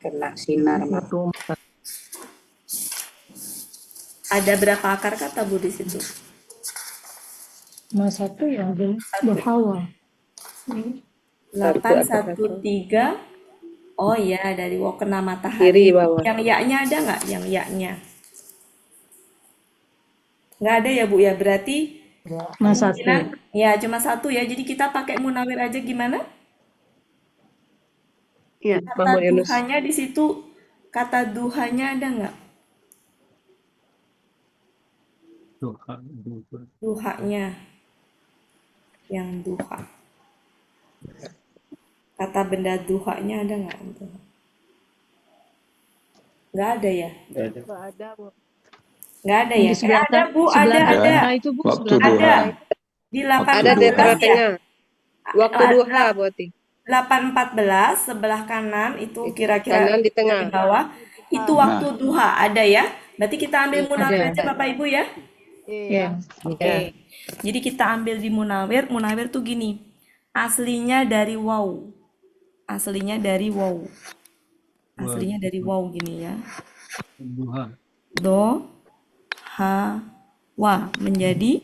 Kena sinar matahari. Ada berapa akar kata Bu di situ? Cuma satu ya. Dohawa. 813. Oh ya, dari kena matahari. Kiri bawah. Yang ya-nya ada nggak? Yang ya-nya? Nggak ada ya Bu ya. Berarti Cuma satu. ya cuma satu ya. Jadi kita pakai Munawir aja gimana? Iya, Kata Muhammad Yunus. duhanya di situ, kata duhanya ada nggak? Duha, duha. Duhanya. Yang duha. Kata benda duhanya ada nggak? Nggak ada ya? Nggak ada. Nggak ada, Bu. Nggak ada Yang ya? di sebelah Ada Bu, sebelah ada. tengah itu Bu, Waktu sebelah duha. Ada. Di Ada di 8.14 ya? tengah-tengah. Waktu duha berarti. 8.14 sebelah kanan itu kira-kira Kanan di di tengah. bawah. Itu waktu duha, ada ya? Berarti kita ambil Iya, munawir ada. aja Bapak Ibu ya? Iya. Oke. Jadi kita ambil di munawir. Munawir tuh gini. Aslinya dari waw. Aslinya dari waw. Aslinya dari waw gini ya. Duha. Do, ha, wa menjadi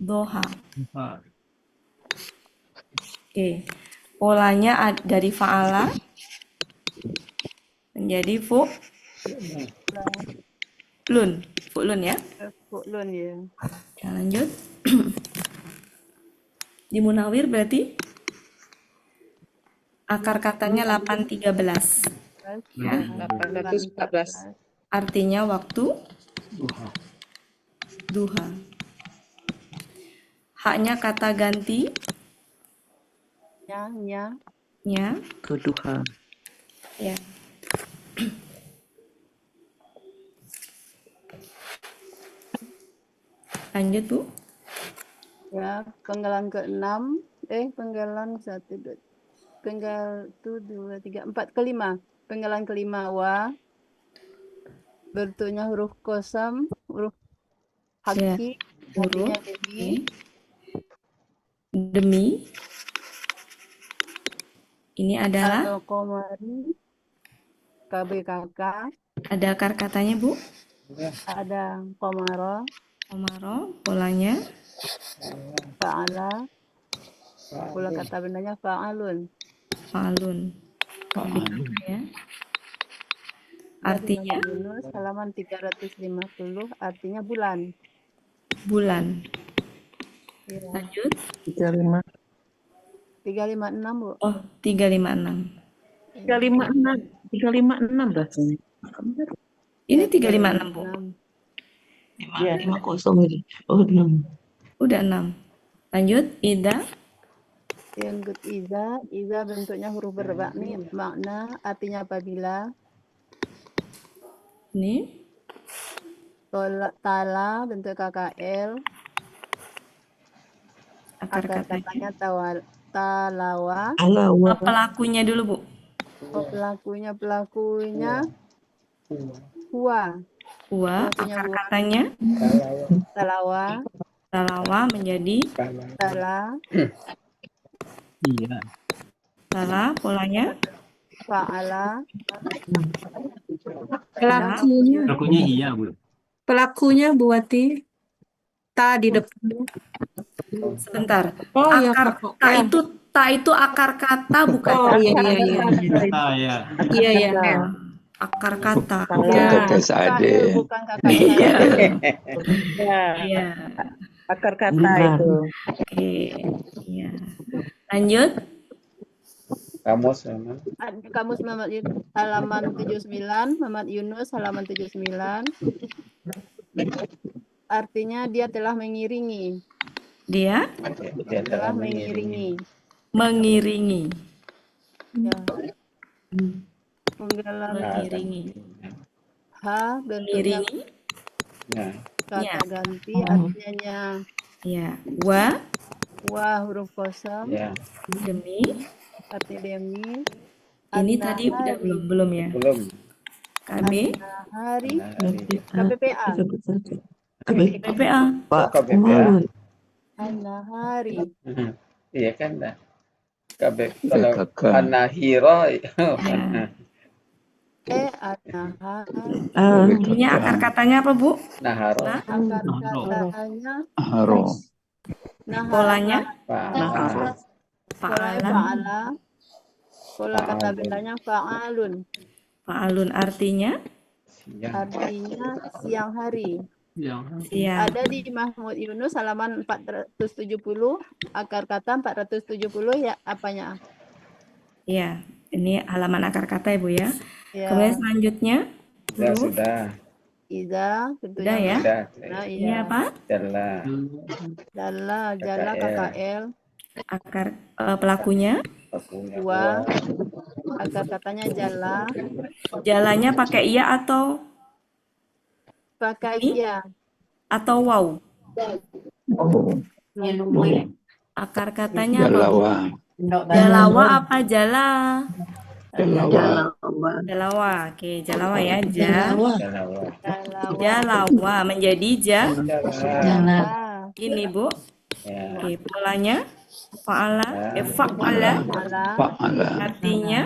doha. Duha. Oke. Polanya dari fa'ala menjadi fu'lun. Fu'lun ya. Fu'lun ya. Kita lanjut. Di munawir berarti akar katanya 8.13. Ya. 814. Artinya waktu Duha. duha. Haknya kata ganti Nya. nya Ke duha. ya. Lanjut Bu. Ya, penggalan ke-6. Penggalan 1, 2, penggal 1, 2, 3, 4, kelima. Penggalan kelima wa. Bentuknya huruf kosam, huruf haki, artinya demi. Demi. Ini adalah Atau komari, KBKK, ada akar katanya Bu. ada komaro, Omaro, polanya fa'ala, pola kata bendanya fa'alun. fa'alun. Ya. Artinya Yunus halaman 350, artinya bulan. bulan. Ya. Lanjut. 35. 356, Bu. Oh, 356. 356. 356 rasanya. Ini 356 Bu. 6. Ya, 50 ini. Oh, 6. Udah 6. Lanjut. Ida. Yang ketiga, iza bentuknya huruf berbakni, makna artinya apabila. Ini Tala bentuk KKL, akar akar katanya. katanya talawa. Alawa. Pelakunya dulu Bu. Oh, pelakunya huwa. Wa, Pelakunya akar huwa. katanya Talawa, talawa menjadi tala, Iya. tala, polanya fa'ala, Pelakunya, Pelakunya iya, Bu. pelakunya buati ta di depan. sebentar. Oh iya, Akar Kak. ta itu akar kata bukan? Oh iya iya iya. Ah, ya. Iya iya. Akar kata. Bukan Ya. kata Sade. bukan kakak Iya. Ya, Iya. akar kata itu. Oke. Iya. Lanjut. Kamus memang. Kamus Muhammad Yunus halaman 79, Muhammad Yunus halaman 79. Artinya dia telah mengiringi. Dia Dia Telah mengiringi. mengiringi. Ya. Penggalan Mengiringi. ha bentuknya Mengiringi. Nah, kata Ya. ganti, artinya Ya. Wa wa huruf kosam, ya demi. arti demi. Ini tadi udah belum ya? belum. KB Hari, Hari. KPPA. PPA. Oh, KBPA. An-nahari. Iya kan dah. Kalau PKK. An-Nahira. An-nahari. Ininya akar katanya apa Bu? Naharo. Akar katanya Haro. Polanya polanya fa'alan. fa'ala. Pola kata bendanya fa'alun. Fa'alun artinya Artinya siang hari. Yang siang. Ada di Mahmud Yunus halaman 470, akar kata 470 ya apanya? Ya, ini halaman akar kata ya Bu ya. Ya. Kemudian selanjutnya Ya huruf sudah. Iza, Udah tentunya ya? Udah. Nah, Ini iya. apa? Jalla. Jala, KKL. Akar pelakunya? Pakunya Huwa. Akar katanya jala. Jalannya pakai iya atau Pakai ini? iya. Atau wow? Oh, Akar katanya apa, Bu? Jalawa. Jalawa apa jala? Jalawa. Jalawa. Oke, jalawa ya. Jalawa. Jalawa menjadi Jala. ini, Bu. Ya. Oke, polanya fa'ala, fa'ala Jala. Fa'ala. artinya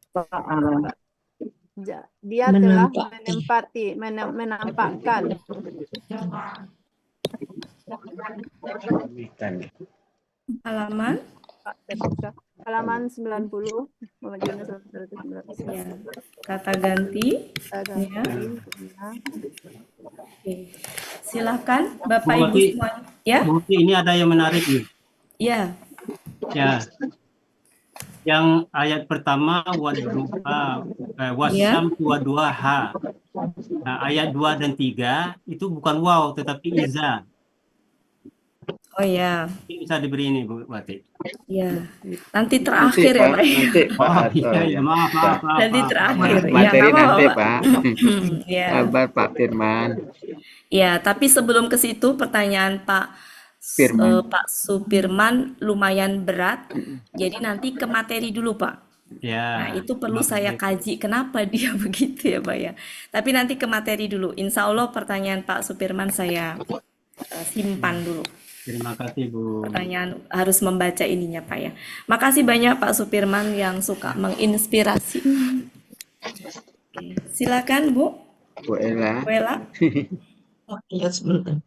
Fa'ala. Dia telah menampakkan. halaman Halaman 90. Muhammad Yunus 119. ya. Kata ganti ya. Oke. Silakan Bapak Ibu Berarti- semua ya. Mungkin ini ada yang menarik nih. Ya. Ya. Yang ayat pertama wasyamsu waduha. Nah, ayat 2 dan 3 itu bukan waw tetapi iza. Oh ya. Ini bisa diberi ini Bu Wati. Ya. Nanti terakhir ya, Pak. Nanti Pak. Oh, iya, maaf. Nanti terakhir. Ya, Materi nggak nanti apa-apa, Pak. Ya. Sabar Pak Firman. Ya, tapi sebelum ke situ pertanyaan Pak Supirman lumayan berat. Jadi nanti ke materi dulu, Pak. Nah, Ya. itu perlu saya kaji kenapa dia begitu ya, Pak ya. Tapi nanti ke materi dulu. Insya Allah pertanyaan Pak Supirman saya simpan dulu. Terima kasih Bu. Pertanyaan harus membaca ininya, Pak ya. Makasih banyak Pak Supirman yang suka menginspirasi. Oke, silakan Bu. Bu Ella. Bu Ella. Ya sebentar.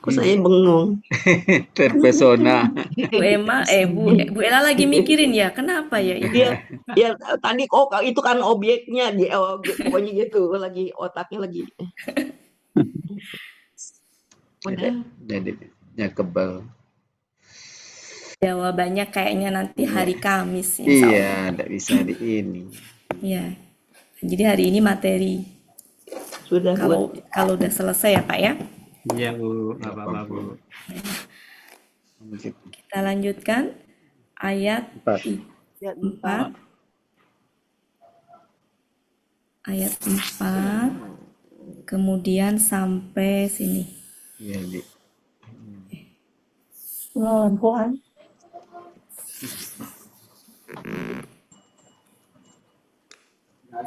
Kok saya bengong. Terpesona. Bu Emma, Bu Ella lagi mikirin ya, kenapa ya ini? Ya tadi itu kan objeknya dia pokoknya gitu lagi otaknya lagi. Udah. Jadi kebal. Jawabannya kayaknya nanti hari Kamis. Insya Allah. Iya, tidak bisa di ini. Iya. Jadi hari ini materi. Sudah Kalau udah selesai ya Pak ya. Iya Bu, apa-apa Bu. Kita lanjutkan ayat 4. Ayat 4. Kemudian sampai sini. Iya, Di.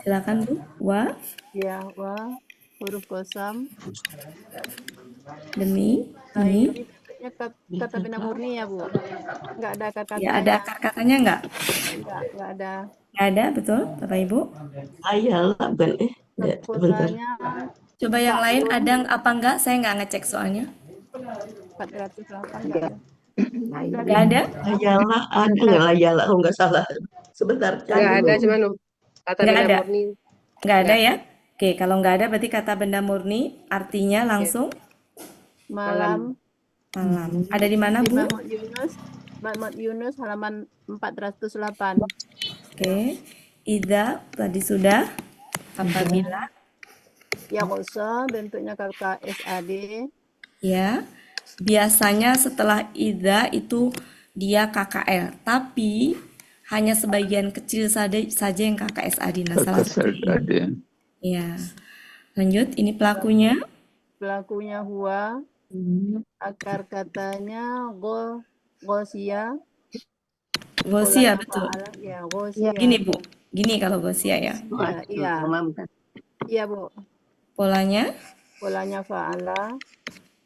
Silakan Bu. Wa Ya, huruf kosam. demi Nah, ini. ini bentuknya kata benda murni ya, Bu. Enggak ada akar katanya. Ya ada akar katanya enggak? Enggak ada. Enggak ada, betul Bapak Ibu? Ayalah bukan ya, sebentar. Pulsanya Coba yang lain ada apa enggak? Saya enggak ngecek soalnya. 408 enggak ada. Enggak ada? Ayalah ada nggak ayalah kalau nggak salah. Sebentar. Nggak ada cuma kata Nggak benda ada. murni. Enggak ada ya? Oke, kalau enggak ada berarti kata benda murni artinya langsung Malam. Ada di mana, Bu? Mahmud Yunus halaman 408. Oke. Idza tadi sudah. Apabila Ya kosa bentuknya kata SAD. ya. Biasanya setelah idza itu dia KKL, tapi hanya sebagian kecil saja yang KKSAD. Nah, salah satunya. Ya. Lanjut, ini pelakunya. Pelakunya huwa. Akar katanya gosia. Gosia, betul. Ya, gosia. Gini, Bu. Gini kalau gosia ya. Iya. Iya, Bu. Polanya Fa'ala.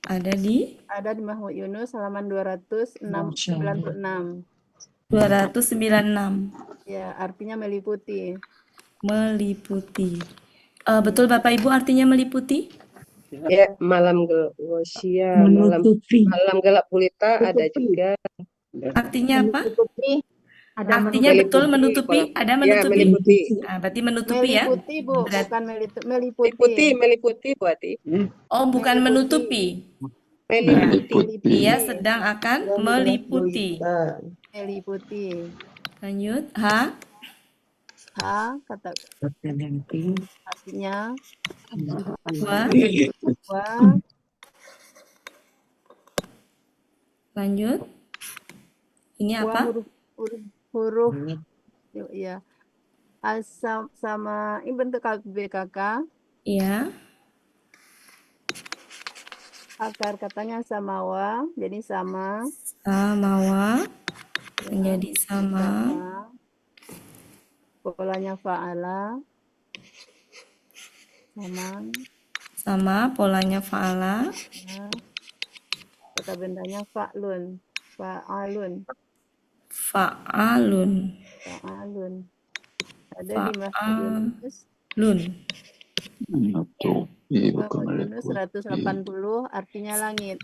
ada di Mahmud Yunus halaman 296. 296. Ya, artinya meliputi. Meliputi. Betul Bapak Ibu artinya meliputi? Ya, malam gelap gulita ada juga. Artinya apa? Artinya betul menutupi, ada menutupi. Ya, meliputi. Nah, berarti menutupi ya. Meliputi, Bu, bukan Meliputi, meliputi berarti. Oh, bukan menutupi. Meliputi. Dia sedang akan meliputi. Meliputi. Lanjut, ha? Ha, kata artinya Wa. wa. Lanjut. Ini Wa apa? huruf ya. Sama ini bentuk KBKK. Iya. Akar katanya samawa, jadi sama. Samawa menjadi sama. Polanya fa'ala. Sama polanya fa'ala. Kata bendanya fa'lun. Fa'alun. Ada di Mahmud Yunus. Mahmud Yunus 180 artinya langit.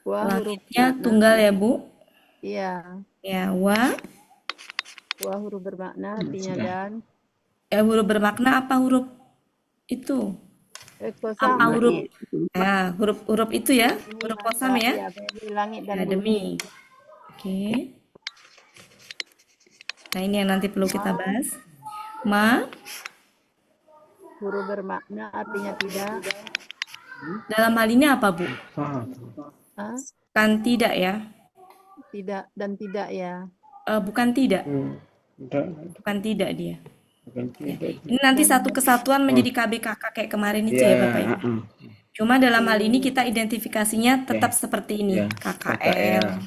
Langitnya tunggal ya, Bu? Iya. Ya, wa huruf bermakna artinya dan. Ya, huruf bermakna apa huruf itu? Apa huruf? Ya, huruf itu ya, huruf kosam ya. Langit dan demi. Oke. Nah, ini yang nanti perlu kita bahas. Huruf bermakna artinya tidak. Dalam hal ini apa, Bu? Kan tidak ya? Tidak dan tidak ya. Bukan tidak. Bukan tidak dia. Ya. Ini nanti satu kesatuan menjadi KBKK kayak kemarin itu ya, Bapak Ibu. Cuma dalam hal ini kita identifikasinya tetap seperti ini, KKL.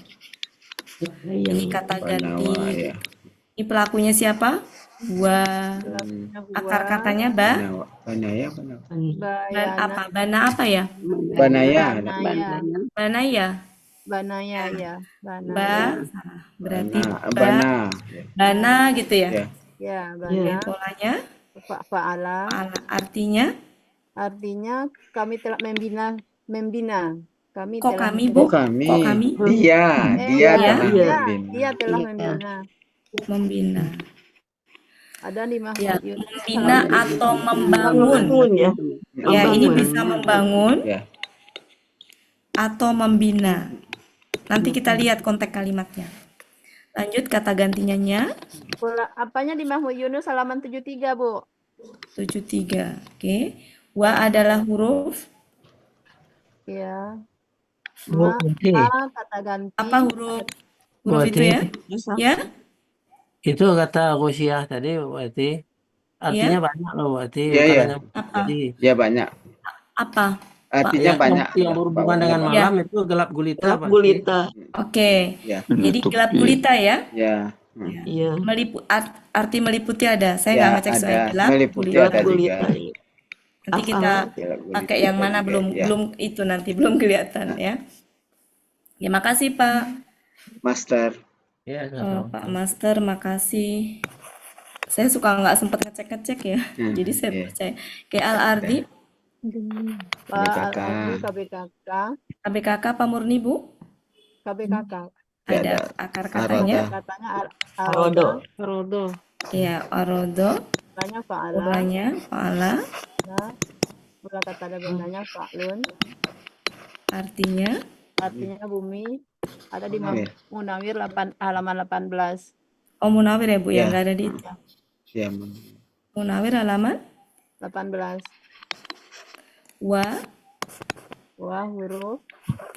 Ini kata ganti. Ini pelakunya siapa? Wa. Akar katanya Banaya. Bana apa ya? Banaya. Banaya ya. Berarti Bana gitu ya? Ya, bana. Polanya Fa'ala. Artinya kami telah membina. Kami Kok telah kami, Bu? kami. Kok kami? Dia telah membina. Ada di Mahmud Yunus. Membina atau membangun. Ya, ini bisa membangun atau membina. Nanti kita lihat konteks kalimatnya. Lanjut kata gantinya. Apanya di Mahmud Yunus halaman 73, Bu? 73. Oke. Wa adalah huruf. Ya. Kata ganti. Apa huruf itu ya? Ya? Itu kata Rusiah tadi berarti artinya banyak loh berarti. Apa? Ya banyak. Apa? Artinya banyak. Yang berhubungan dengan malam itu gelap gulita. Oke. Jadi gelap gulita ya? Ya. Arti meliputi ada. Saya nggak ngecek soal gelap gulita. Nanti kita pakai yang mana belum itu nanti belum kelihatan ya. Ya, makasih Pak Master. Pak Master, makasih. Saya suka nggak sempat ngecek ya. Jadi saya percaya. Kayak Al-Ardi. KBKK Pak Murni, Bu? KBKK. Ada akar katanya. Arodo. Iya, arodo. Polanya fa'ala. Mula kata ada bendanya fa'lun. Artinya bumi. Ada di Munawir halaman 18. Oh, Munawir ya, Bu, yang nggak ada di itu. Ya, Munawir halaman 18. Wa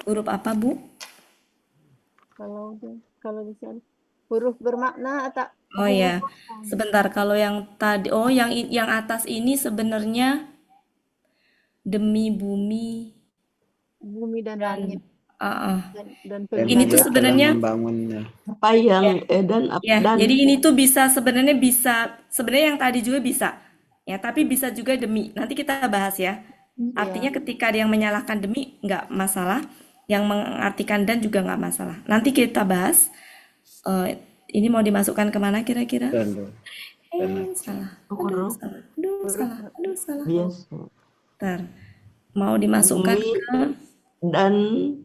huruf apa, Bu? Kalau di sana huruf bermakna atau Oh ya, sebentar. Kalau yang tadi, yang atas ini sebenarnya demi bumi dan langit. Dan ini tuh sebenarnya apa yang dan jadi ini tuh sebenarnya yang tadi juga bisa ya, tapi bisa juga demi. Nanti kita bahas ya. Artinya ketika ada yang menyalahkan demi nggak masalah, yang mengartikan dan juga nggak masalah. Nanti kita bahas. Ini mau dimasukkan kemana kira-kira? Salah. Aduh, salah. Bentar. Mau dimasukkan ke dan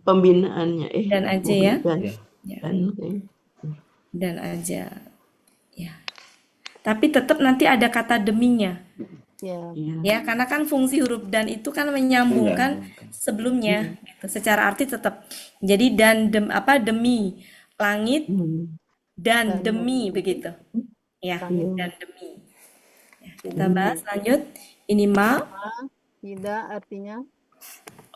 pembinaannya dan aja ya. Dan aja. Ya. Tapi tetap nanti ada kata deminya. Ya, karena kan fungsi huruf dan itu kan menyambungkan sebelumnya gitu. Secara arti tetap. Jadi dan demi langit, dan demi, begitu. Ya, Langit. dan demi. Ya, kita bahas lanjut. Ini ma. Tidak artinya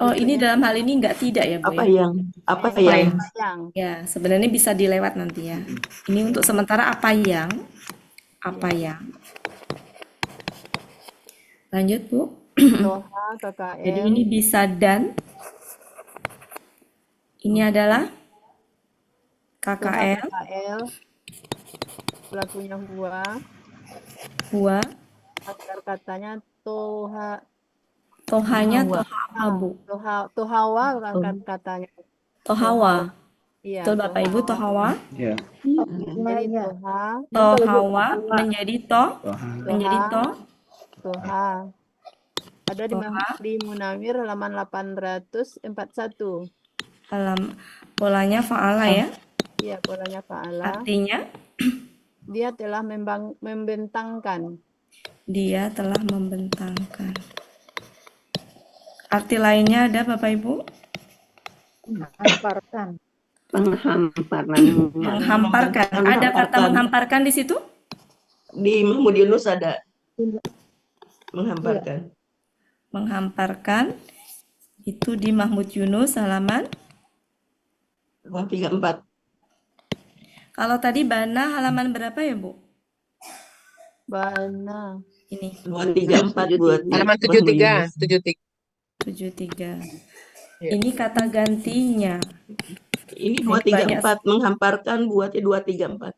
Oh, ini bentuknya dalam hal ini nggak tidak ya, Bu Apa ya? yang? Apa apa yang? yang Ya, sebenarnya bisa dilewat nanti ya. Ini untuk sementara apa yang? Lanjut, Bu. Toha Jadi KKL ini bisa dan. Ini adalah Toha KKL, KKL pelakunya huwa, akar katanya toha tohanya Hawa. toha apa, Bu? tohawa akar katanya Tohawa. iya Betul Bapak Ibu, tohawa. Ya. jadi toha Tohawa menjadi menjadi toha ada di Munawir halaman 841 polanya fa'ala ya. iya polanya fa'ala Artinya dia telah membentangkan. dia telah membentangkan. Arti lainnya ada Bapak Ibu? Menghamparkan. Menghamparkan. Ada kata menghamparkan di situ? Di Mahmud Yunus ada. Menghamparkan. Menghamparkan itu di Mahmud Yunus halaman 234. Kalau tadi Bana halaman berapa ya, Bu? Bana Ini 234 buat Halaman 73, 73. Ini kata gantinya. Ini 234 menghamparkan buatnya 234.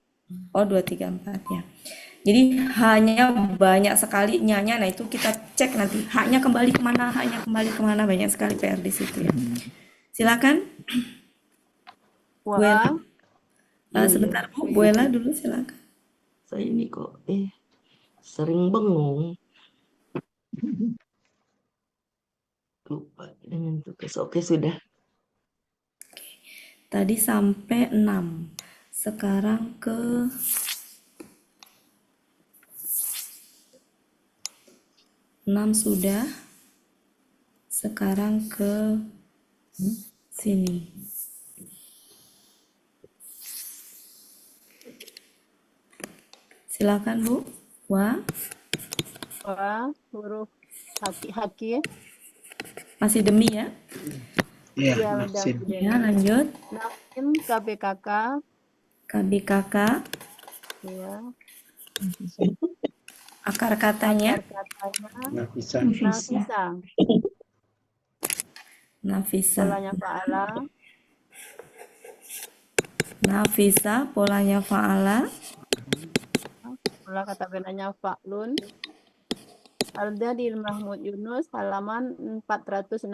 Oh, 234 ya. Jadi hanya banyak sekali nya-nya. Nah, itu kita cek nanti. Haknya kembali kemana, banyak sekali PR di situ ya. Silakan. Buela. Sebentar Bu, Buela dulu silakan. Saya ini kok sering bengong. Lupa dengan tugas. Oke, sudah. Tadi sampai 6. Sekarang ke 6 sudah. Sekarang ke sini. Silakan Bu. Wa. huruf haki Masih demi ya? Ya, ya Maxim. Ya, lanjut. Nafim KPKK KBKK. ya Akar katanya Nafisa. Nafisa. polanya fa'ala Nafisa, polanya fa'ala. pola kata benarnya fa'lun. Ada di Mahmud Yunus halaman 462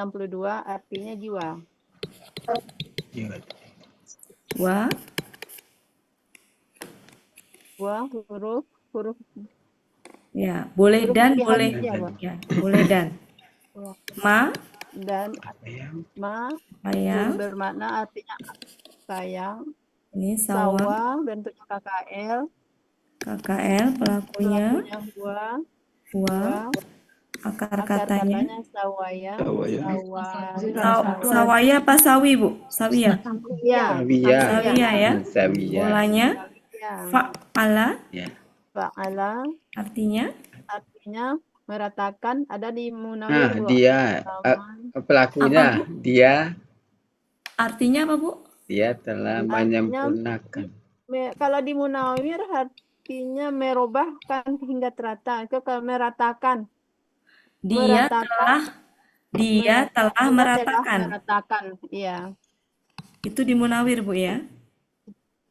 artinya jiwa. Wa. Huruf Ya, boleh huruf dan hati boleh. aja, Pak. Ya, boleh dan. Ma, Dan sayang. bermakna artinya sayang. Ini sawa. Sawa bentuknya KKL. KKL pelakunya. Wa. Akar katanya. Sawaya. Sawaya apa sawi, Bu? Sawiya. Sawiya ya. Polanya fa'ala. Fa'ala Artinya meratakan ada di Munawir. Dia pelakunya Apa, dia artinya apa, Bu? dia telah menyempurnakan. Kalau di Munawir artinya merubahkan hingga terata. Itu kalau meratakan. Dia telah meratakan. Iya. Itu di Munawir, Bu ya?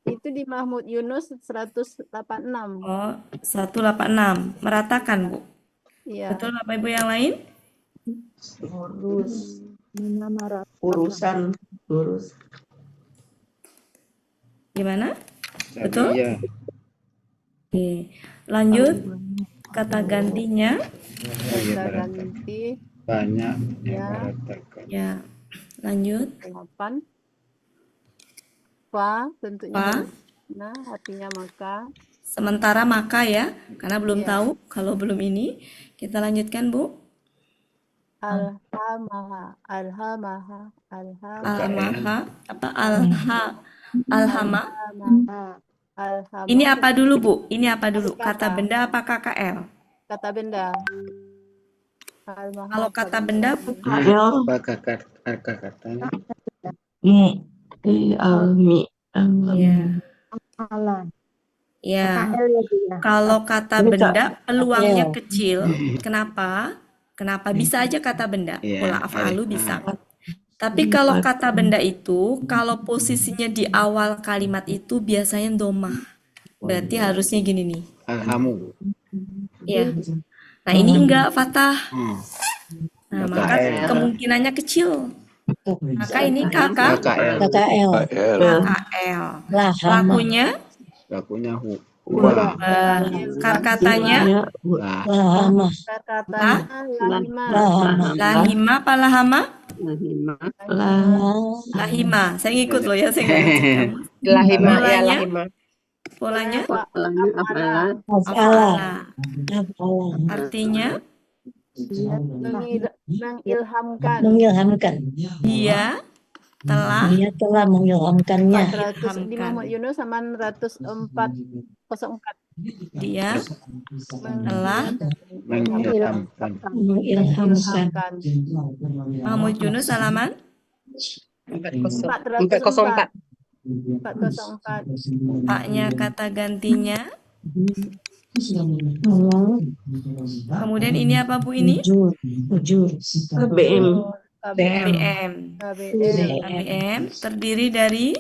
Itu di Mahmud Yunus 186. Oh, 186. Meratakan, Bu. Iya. Betul, Bapak Ibu yang lain? Urusan. Gimana? Betul? Oke. Lanjut. Kata gantinya. Kata ganti. Banyak Ya. Ya. Lanjut. 8. Fa tentunya. Nah, artinya maka. Sementara maka ya, karena belum Iya. tahu kalau belum ini. Kita lanjutkan, Bu. Alhamaha. Alhamaha. Alhamaha apa alhama? Alhamaha. Ini Alhamaha. apa dulu, Bu? Ini apa dulu? Kata Kata. benda apa KKL? Kata benda. Almaha Kalau kata benda Apa katanya? Almi. ya. Alah. Ya. KL ya Bu ya. Kalau kata Ini, Kak. benda peluangnya KL. kecil. Kenapa? Kenapa bisa aja kata benda? Iya, Pola af'alu bisa. ah. Tapi kalau kata benda itu, kalau posisinya di awal kalimat itu biasanya domah. Berarti harusnya gini nih. Alhamu. Ya. Nah, ini enggak fathah. Nah, KKL. maka kemungkinannya kecil. Maka ini kakak KKL. KKL. KKL. Lakunya Lakunya huwa. katanya Lahama. Katanya lahima. lahima apa lahama? Lahama. Lahima. Saya ngikut loh ya, saya nggak ngecek kamu. Lahima, ya Polanya? lahima. Polanya Afala. afala. Afala. Artinya Mengilhamkan. Mengilhamkan. dia telah Dia telah mengilhamkannya. 400 di Muhammad Yunus sama 104. dia telah Mengilhamkan. Mengilhamkan. Mahmud Yunus halaman 404. 404. paknya kata gantinya. Kemudian ini apa Bu ini? Ujur. BM. BM. KBM terdiri dari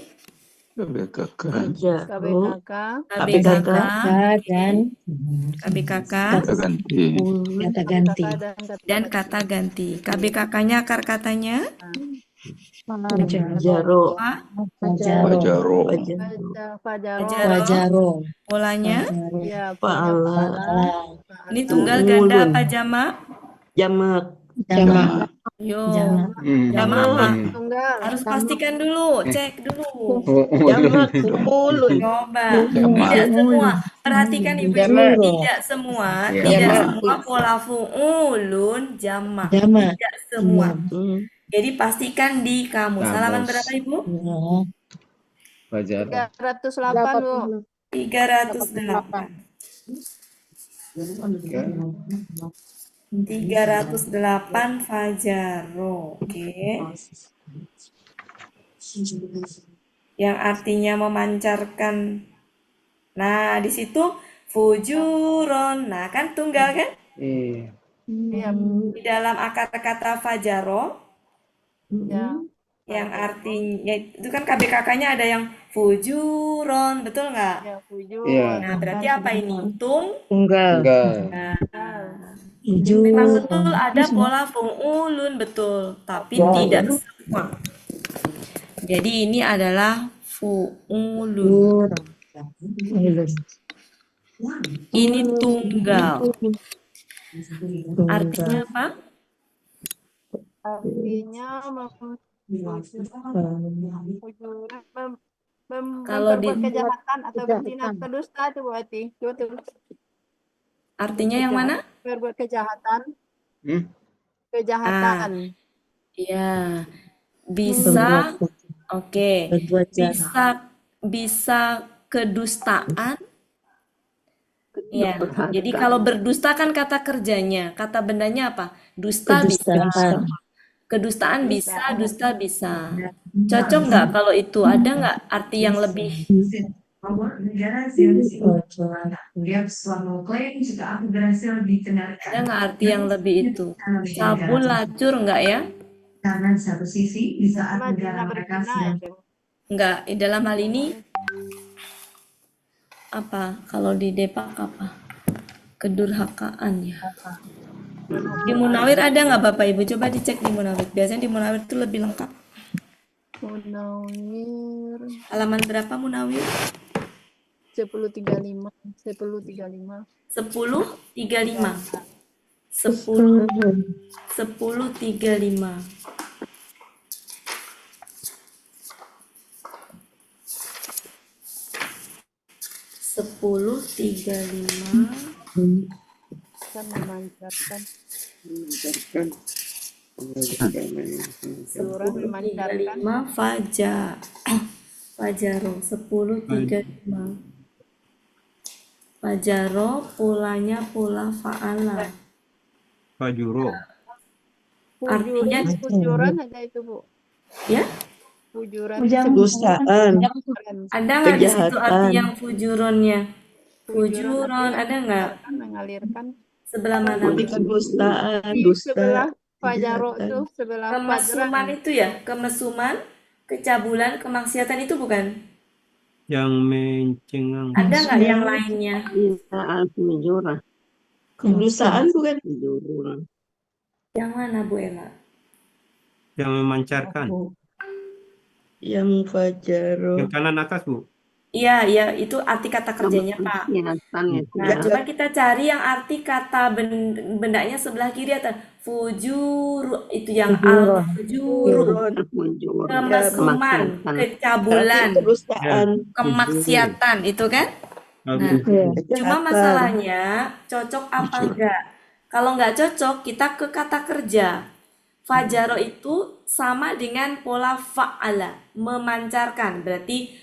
KBKK KBKK dan KBKK kata ganti. dan kata ganti. KBKK-nya akar katanya Jaro. Fajaro. Fajaro. polanya. Ya, Fa'ala. Ini tunggal ganda apa jamak? Jamak. Yo, Hmm. jamak apa? tunggal. Harus pastikan dulu, cek dulu. Jamak. Ulun. Coba, tidak semua. Perhatikan ibu-ibu, Jamak. tidak semua, Ya. tidak Jamak. semua pola fu'ulun jamak. Jamak. Tidak semua. Hmm. Jadi pastikan di kamus. Halaman Kamus. berapa ibu? Fajar. 308 Bu. 308. 308 Fajaro. Oke. Yang artinya memancarkan. Nah, di situ fujuron. Nah, kan tunggal kan? Iya. Iya. Di dalam akar kata fajaro Ya. yang artinya itu kan KBKK-nya ada yang fujuron, betul nggak? Ya, fujur. Iya. Nah, berarti apa ini? Tunggal. Enggak. Memang betul ada pola fu'ulun, betul, tapi tidak semua. Jadi ini adalah fu'ulun. Ini tunggal. Artinya apa? Artinya Kalau di- memperbuat kejahatan atau berzina atau dusta itu berarti. Betul. Artinya yang mana? Berbuat kejahatan. Hmm? Kejahatan. Ya, bisa. Oke. Berbuat Bisa kedustaan. Ya, jadi kalau berdusta kan kata kerjanya, kata bendanya apa? Dusta bisa. Kedustaan. Kedustaan bisa, dusta bisa. Cocok nggak kalau itu? Ada nggak arti yang lebih? Ada nggak arti yang lebih itu? Sabun lacur nggak ya? Berzina itu. Nggak. Dalam hal ini apa? Kalau di Depak apa? Kedurhakaan ya. Di Munawir ada nggak Bapak Ibu? Coba dicek di Munawir. Biasanya di Munawir itu lebih lengkap. Munawir Halaman berapa Munawir? 1035. 1035. 1035. 1035. Sepuluh tiga lima. Kan memancarkan. Surah memancarkan. 10:35 Fajaro 10:35 Fajaro polanya pola fa'ala. Fajuro. Artinya Fujuran ada itu, Bu. ya, Fujuran. Kedustaan, ada nggak di situ arti kejahatan, yang fujuronnya? Fujuron ada nggak? Mengalirkan. Sebelah mana? kedustaan, Di dusta, sebelah Fajaro kejahatan. tuh, sebelah Kemesuman Fajran. itu ya, kemesuman, kecabulan, kemaksiatan itu bukan? Yang mencengang. Ada nggak yang lainnya? Penjura. Kedustaan bukan penjura. Yang mana Bu Ella? Yang memancarkan. Yang fajaro. Yang kanan atas, Bu. Iya, iya, itu arti kata kerjanya, Pak. Nah, coba kita cari yang arti kata bendanya sebelah kiri atau fujur, itu yang al-fujuru, kemesuman, kecabulan, Kedustaan. kemaksiatan, itu kan? Nah, cuma masalahnya cocok apa enggak? Kalau enggak cocok, kita ke kata kerja. Fajaro itu sama dengan pola fa'ala, memancarkan, berarti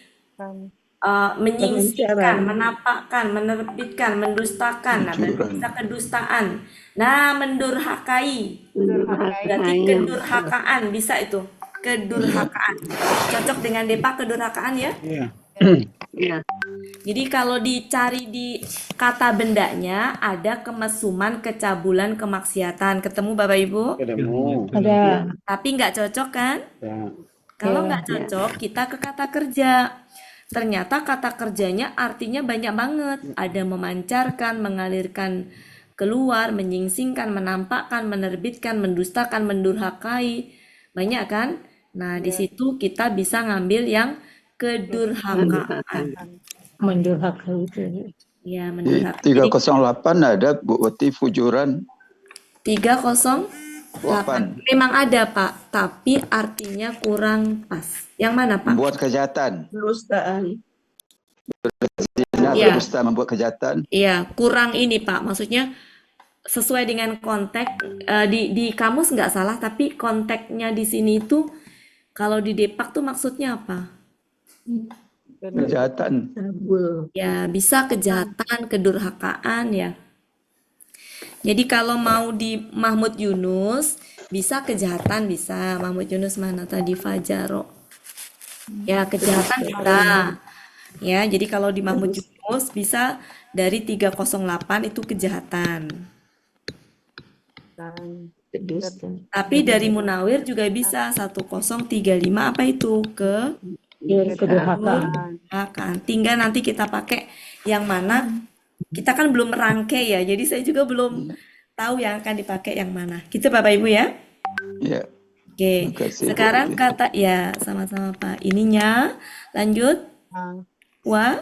menyingsingkan, menampakkan, menerbitkan, mendustakan. Nah, berarti bisa kedustaan. Nah, mendurhakai. Berarti kedurhakaan bisa itu. Kedurhakaan. Cocok dengan Depa kedurhakaan ya? Iya. Jadi kalau dicari di kata bendanya ada kemesuman, kecabulan, kemaksiatan. Ketemu Bapak Ibu? Ada. Tapi nggak cocok kan? Kalau nggak cocok, kita ke kata kerja. Ternyata kata kerjanya artinya banyak banget. Ada memancarkan, mengalirkan keluar, menyingsingkan, menampakkan, menerbitkan, mendustakan, mendurhakai. Banyak kan? Nah, di situ kita bisa ngambil yang kedurhakaan. Mendurhaka itu. Ya, Di mendurhaka. 308 ada Bu Wati fujuran 308. Memang ada, Pak, tapi artinya kurang pas. Yang mana, Pak? membuat kejahatan. Kedustaan. Iya. Berdusta membuat kejahatan. Iya, kurang ini, Pak. Maksudnya sesuai dengan konteks di kamus nggak salah, tapi konteksnya di sini itu kalau di Depak tuh maksudnya apa? Kejahatan. Ya, bisa kejahatan, kedurhakaan ya. Jadi kalau mau di Mahmud Yunus, bisa kejahatan, bisa. Mahmud Yunus mana tadi? Fajaro. Ya, kejahatan bisa. Ya, jadi kalau di Mahmud Yunus bisa dari 308 itu kejahatan. Tapi dari Munawir juga bisa 1035 apa itu? Kedurhakaan. Tinggal nanti kita pakai yang mana. Kita kan belum merangkai ya, jadi saya juga belum tahu yang akan dipakai yang mana. Gitu Bapak Ibu ya. Ya. Oke. Sekarang kata ya sama-sama Pak. Ininya lanjut. Wa.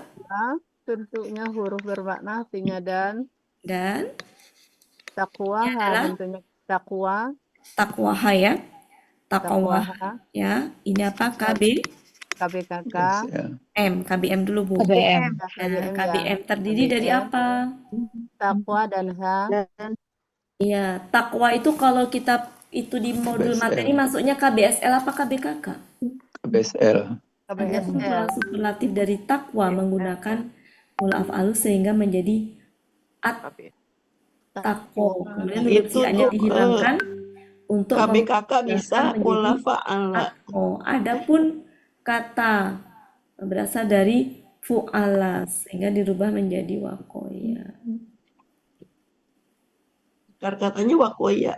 Bentuknya huruf bermakna singa dan takwa. Bentuknya takwa. Takwaha ya. Takwa. Ya. Ini apa? KBKK. KBM dulu Bu. KBM. KBM terdiri dari apa? Takwa dan H. Iya, takwa itu kalau kita itu di modul materi masuknya KBSL apa KBKK? KBSL. KBSL. Superlatif dari takwa menggunakan mula af'alus sehingga menjadi takwa. Kemudian huruf nya dihilangkan untuk KBKK bisa mula fa'ala. Adapun kata berasal dari fu'ala sehingga dirubah menjadi wakoya. Katanya wakoya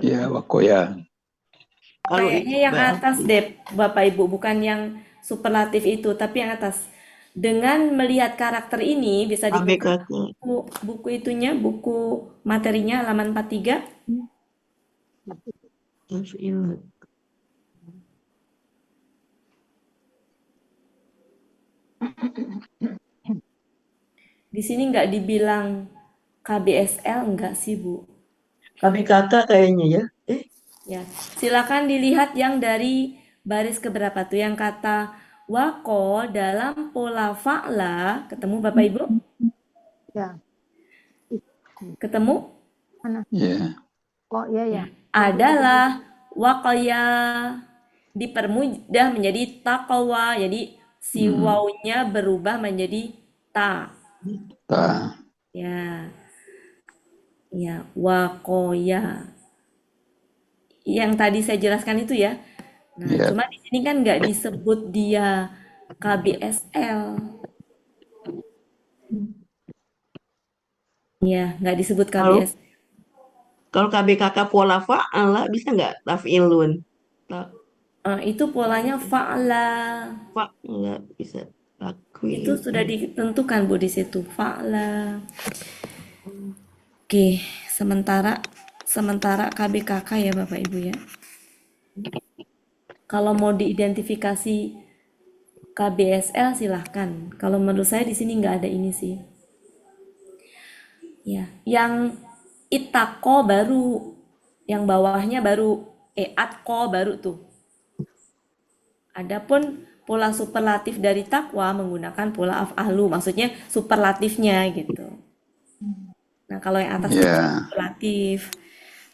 Ya, wakoya. Kayaknya yang atas deh Bapak Ibu, bukan yang superlatif itu, tapi yang atas. Dengan melihat karakter ini bisa dibuka buku itunya, buku materinya halaman 43. Di sini nggak dibilang KBSL enggak sih Bu? KBKK kayaknya ya. Ya, silakan dilihat yang dari baris keberapa tuh yang kata wako dalam pola fa'la. Ketemu Bapak Ibu? Ya. Ketemu? Ya. Oh iya ya. Adalah waqaya, dipermudah menjadi taqwa. Jadi si wawunya berubah menjadi ta. Ta. Ya, ya, waqaya. Yang tadi saya jelaskan itu ya. Nah, Ya. cuma di sini kan nggak disebut dia KBSL. Ya, nggak disebut Kalau KBSL. kalau KBKK pola fa'ala bisa nggak taf'ilun? Itu polanya fa'la. Nggak bisa lakuin. Itu sudah ditentukan Bu di situ, fa'la. Oke, sementara KBKK ya Bapak Ibu ya. Kalau mau diidentifikasi KBSL silahkan. Kalau menurut saya di sini nggak ada ini sih. Ya, yang itako baru, yang bawahnya baru atko baru tuh. Adapun pola superlatif dari takwa menggunakan pola af'alu, maksudnya superlatifnya gitu. Nah, kalau yang atas itu superlatif.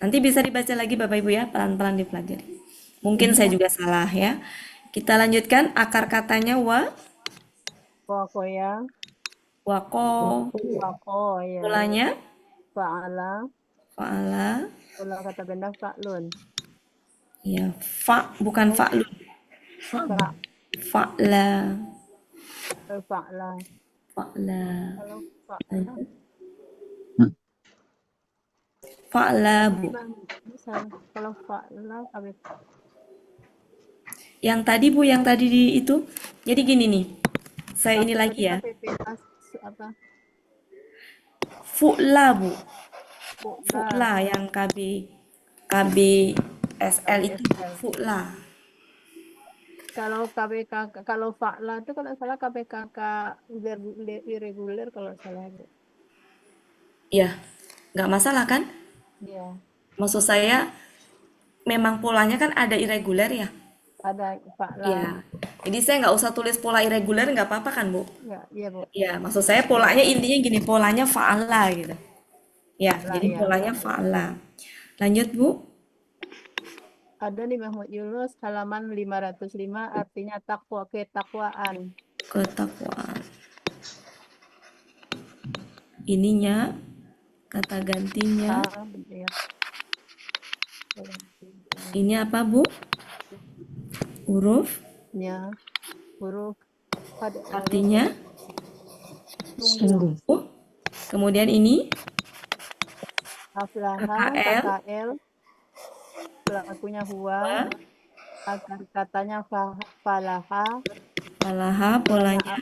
Nanti bisa dibaca lagi Bapak Ibu ya, pelan-pelan dipelajari. Mungkin saya juga salah ya. Kita lanjutkan akar katanya Waqaya. Wako. Ya. Polanya Fa'ala. Pola kata ganda fa'lun. Ya, bukan fa'lun. Fa'la. Fa'la. Kalau fa'la. Fa'la Bu. Bisa. Kalau fa'la Yang tadi Bu, yang tadi itu. Jadi gini nih. Saya ini lagi ya. Apa? Fu'la Bu. Fu'la yang KBSL itu fu'la. Kalau KBKK, kalau fa'la itu kalau salah KBKK irregular kalau salah Bu. Iya, nggak masalah kan? Iya. Maksud saya memang polanya kan ada irregular ya? Ada fa'la. Iya. Jadi saya nggak usah tulis pola irregular nggak apa-apa kan Bu? Iya Bu. Iya, maksud saya polanya intinya gini, polanya fa'ala gitu. Ya, jadi polanya fa'ala. Lanjut Bu. Ada di Mahmud Yunus halaman 505 artinya takwa, ketakwaan. Ketakwaan. Ininya kata gantinya. Ini apa Bu? Huruf? Ya, huruf. Artinya? Kemudian ini? KKL. Pelakunya huwa. Akar katanya falaha. Polanya?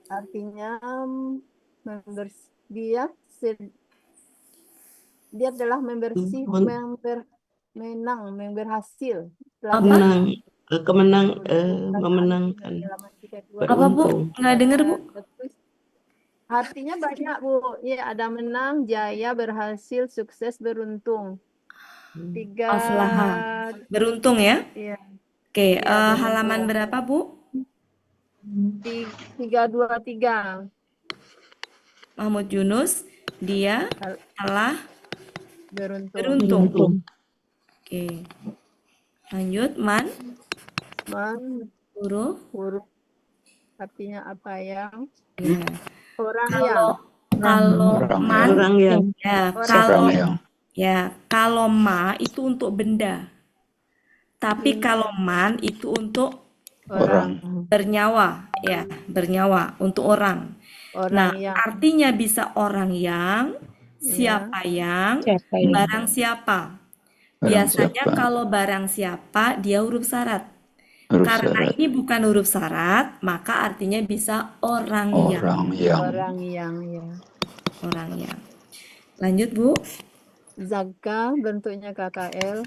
Artinya dia adalah berhasil. Memenangkan. Apa Bu? Nggak dengar Bu? Artinya banyak Bu. Ya, ada menang, jaya, berhasil, sukses, beruntung. 3 Aflaha. Beruntung ya? Iya. Oke, halaman berapa Bu? 323. Mahmud Yunus, dia telah beruntung. Oke. Lanjut, man. Huruf. Artinya apa yang? Ya. Kalau ma itu untuk benda. Tapi kalau man itu untuk orang. Bernyawa, ya, bernyawa untuk orang. Nah, artinya bisa orang yang, siapa yang, barang siapa. Biasanya kalau barang siapa dia huruf syarat. Karena ini bukan huruf syarat, maka artinya bisa orang yang. Lanjut Bu. Zakka bentuknya KKL.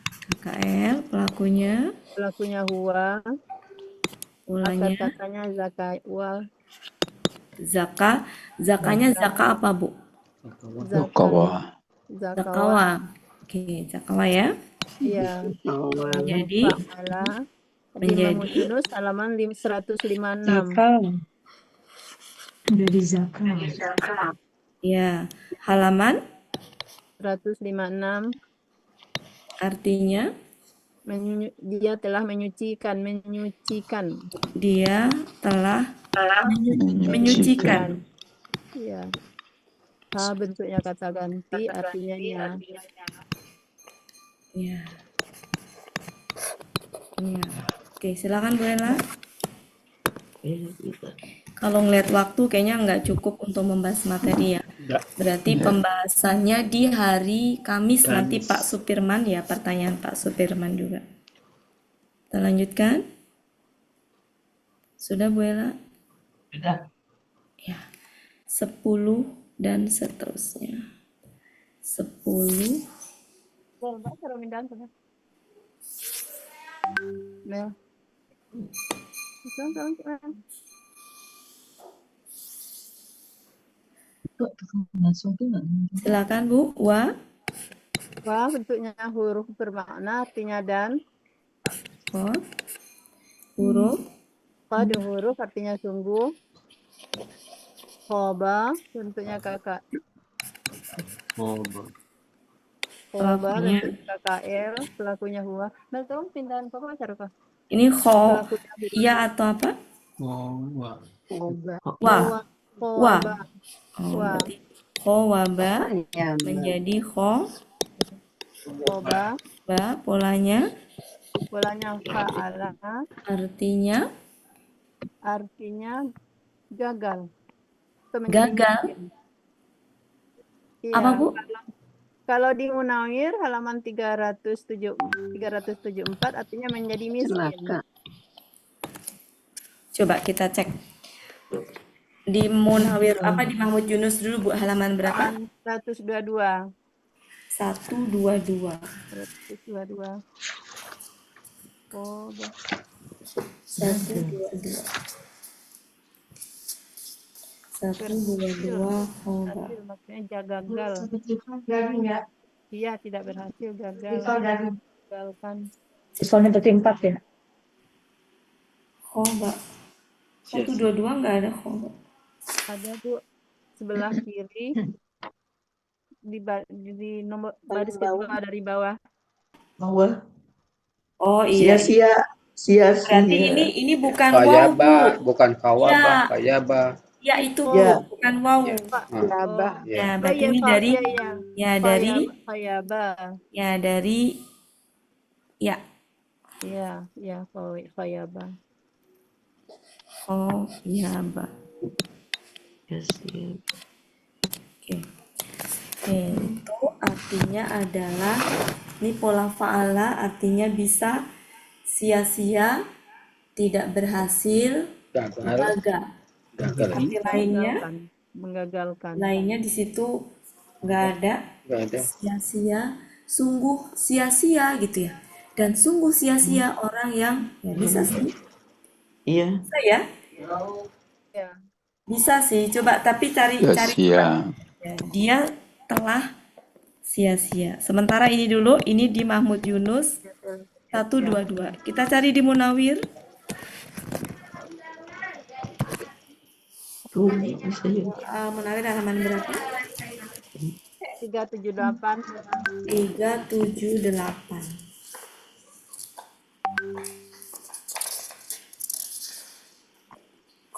Pelakunya huwa. Polanya katanya zakawal. Zakanya zaka apa Bu? Zakawa. Oke, zakawa ya. Iya. Menjadi Yunus halaman 156. Jadi zakat. Ya, halaman 156. artinya Dia telah menyucikan. dia telah menyucikan. Ya. Ha bentuknya kata ganti, artinya nya. Ya. Ya. Oke, silakan Bu Ella. Kalau ngeliat waktu kayaknya nggak cukup untuk membahas materi ya. Berarti pembahasannya di hari Kamis nanti Pak Supirman ya, pertanyaan Pak Supirman juga. Kita lanjutkan. Sudah Bu Ella? Sudah. Ya. 10 dan seterusnya. 10. Mel. Silakan Bu. Wa bentuknya huruf bermakna, artinya dan. huruf. Qad huruf artinya sungguh. Khoba bentuknya kakak. Khoba bentuknya KKL, pelakunya huwa. Mel, tolong pindahan ke mana cara kah? Ini iya atau apa? Wah. Berarti khowaba menjadi Khoba. Polanya Fa'ala. Artinya gagal. Gagal. Iya, Apa Bu? Kalau di Munawir halaman 374 artinya menjadi miskin. Coba kita cek. Di Munawir apa di Mahmud Yunus dulu Bu, halaman berapa? 122. 122. 122. Oh, 122. 122 khoba. Maksudnya gagal. Iya, tidak berhasil, gagal. Gagalkan. Siswanya berarti 4 ya? Khoba. 122 nggak ada khoba. Ada Bu, sebelah kiri di nomor baris kedua dari bawah. Oh iya. Sia-sia. Berarti ini bukan waw Bu. Bukan kawaba, kayaba. Ya itu Bu, Ya. bukan waw. Ya, berarti ini dari Khayaba. Iya, khayaba. Oh, iya, Mbak. Oke. Itu artinya adalah ini pola fa'ala artinya bisa sia-sia, tidak berhasil, gagal. Arti lainnya menggagalkan. Lainnya di situ nggak ada. Sia-sia, sungguh sia-sia gitu ya. Dan sungguh sia-sia orang yang bisa sih. Iya. Bisa ya? Ya. Bisa sih, coba tapi cari Sia-sia. Ya, dia telah sia-sia. Sementara ini dulu, ini di Mahmud Yunus 122. Kita cari di Munawir. Munawir halaman berapa? 378. 378.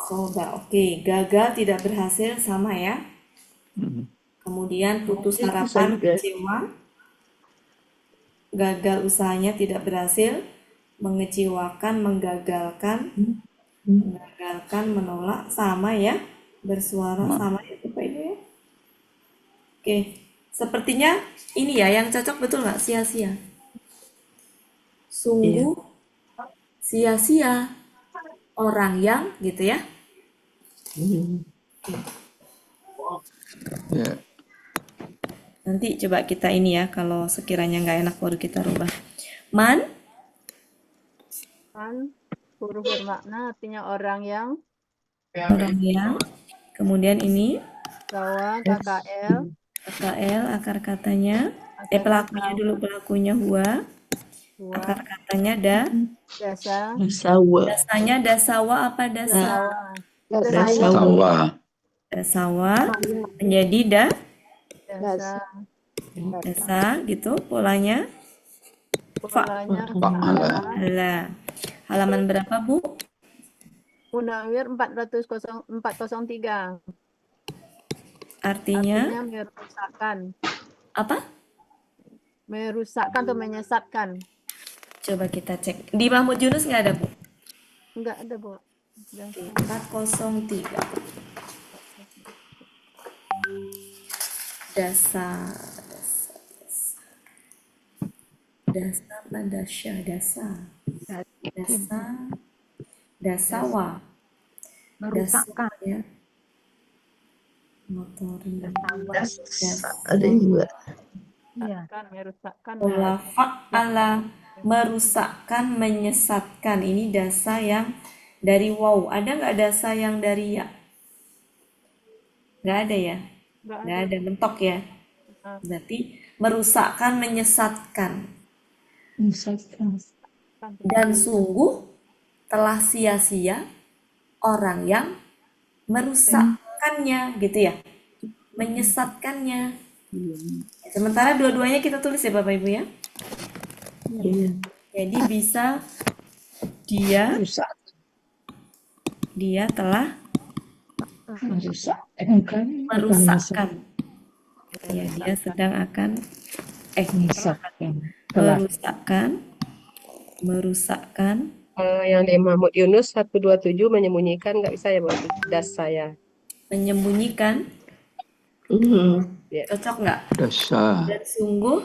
Coba, oke. Gagal, tidak berhasil, sama ya. Kemudian putus harapan, kecewa. Gagal usahanya, tidak berhasil. Mengecewakan, menggagalkan. Menggagalkan, menolak, sama ya. Bersuara, sama ya Bapak Ibu ya. Oke. Sepertinya ini ya yang cocok, betul nggak? Sia-sia. Sungguh sia-sia orang yang gitu ya. Ya. Nanti coba kita ini ya, kalau sekiranya nggak enak baru kita rubah. Man huruf bermakna artinya orang yang. Kemudian ini Sawa, KKL. akar katanya. Pelakunya dulu, pelakunya huwa. Akar katanya Dasawa. Dasanya dasawa apa dasawa? Dasawa. Dasawa menjadi Dasa. dasa gitu polanya. Polanya Fa'ala. Fa'ala. Halaman berapa, Bu? Munawir 403. Artinya Artinya merusakkan. apa? Merusakkan atau menyesatkan. Coba kita cek. Di Mahmud Yunus nggak ada, Bu? Enggak ada, Bu. Dasa. 403. Dasa apa dasya dasawa Merusakkan. ya motorin Ada juga. Iya. Kan merusakkan. pola fa'ala merusakkan menyesatkan. Ini dasa yang dari waw. Ada nggak dasa yang dari ya? Nggak ada ya? Nggak ada, mentok ya. Berarti merusakkan menyesatkan. Dan sungguh telah sia-sia orang yang merusakkannya gitu ya, menyesatkannya. Sementara dua-duanya kita tulis ya Bapak Ibu ya. Iya. Jadi bisa dia telah merusakkan. Ya, dia sedang akan merusakkan. Yang di Mahmud Yunus 127 menyembunyikan nggak bisa ya buat das saya. Menyembunyikan cocok nggak? Dasa. Dan sungguh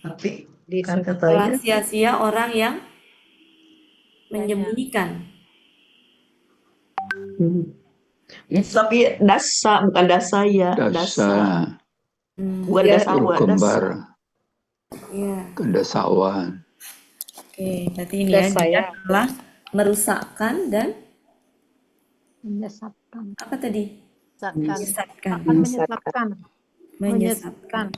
Tapi Kan telah sia-sia orang yang menyembunyikan. Tapi dasa bukan dasa ya. Dasa. Bukan dasawa. Kembar. Iya. Kedasawan. Oke, berarti ini ya dia telah merusakkan dan Menyesatkan. apa tadi? Menyesatkan.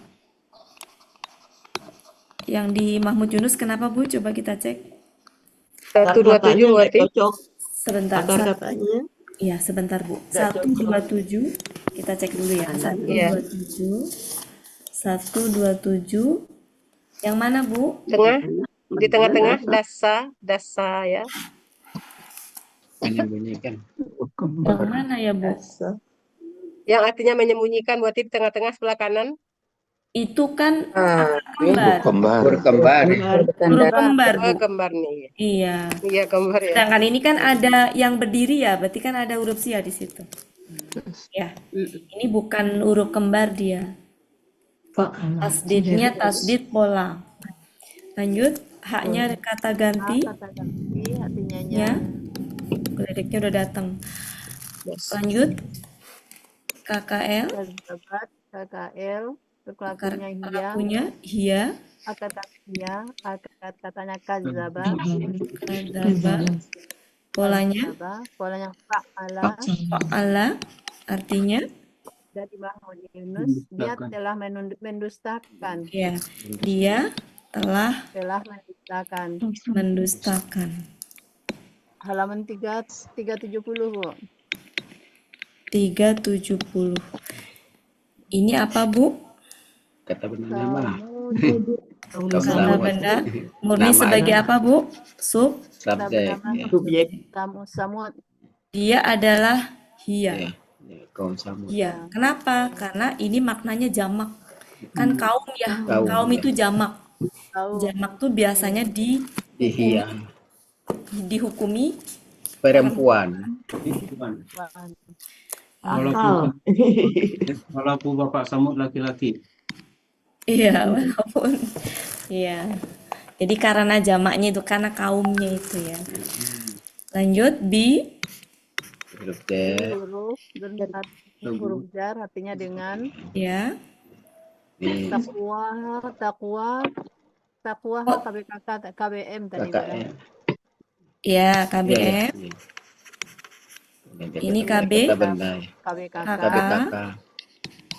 Yang di Mahmud Yunus kenapa Bu? Coba kita cek. 127 berarti. Sebentar. Katanya. Iya, sebentar Bu. 127. Kita cek dulu ya. 127. Yang mana Bu? Tengah. Di tengah-tengah dasa ya. Menyembunyikan. Yang mana ya Bu? Yang artinya menyembunyikan berarti di tengah-tengah sebelah kanan. Itu kan Kembar. Kembar nih. Iya. Iya kembar ya. Sedangkan ini kan ada yang berdiri ya, berarti kan ada huruf sia di situ. Ya. Ini bukan huruf kembar dia. Tasdidnya tasdid pola. Lanjut, haknya kata ganti. Kata ganti artinya Ya. Geledeknya udah datang. Lanjut. KKL. KKL. Pelakunya hia. Katanya kadzaba. Polanya fa'ala. Artinya dari Mahmud Yunus dia telah mendustakan. ya, dia telah mendustakan. Halaman 370 Bu. 370. Ini apa Bu? Kata benarnya mana? Kata benda murni sebagai apa Bu? Subjek. Samud. Dia adalah hia. Kaum Samud. Iya. Kenapa? Karena ini maknanya jamak. Kan kaum ya. Kaum itu jamak. Jamak tuh biasanya dihukumi perempuan. Walaupun Bapak Samud laki-laki. Iya, walaupun iya. Jadi karena jamaknya itu karena kaumnya itu ya. Lanjut huruf jar artinya dengan ya. takwa KBM tadi. Ya, KBM. Ini KB.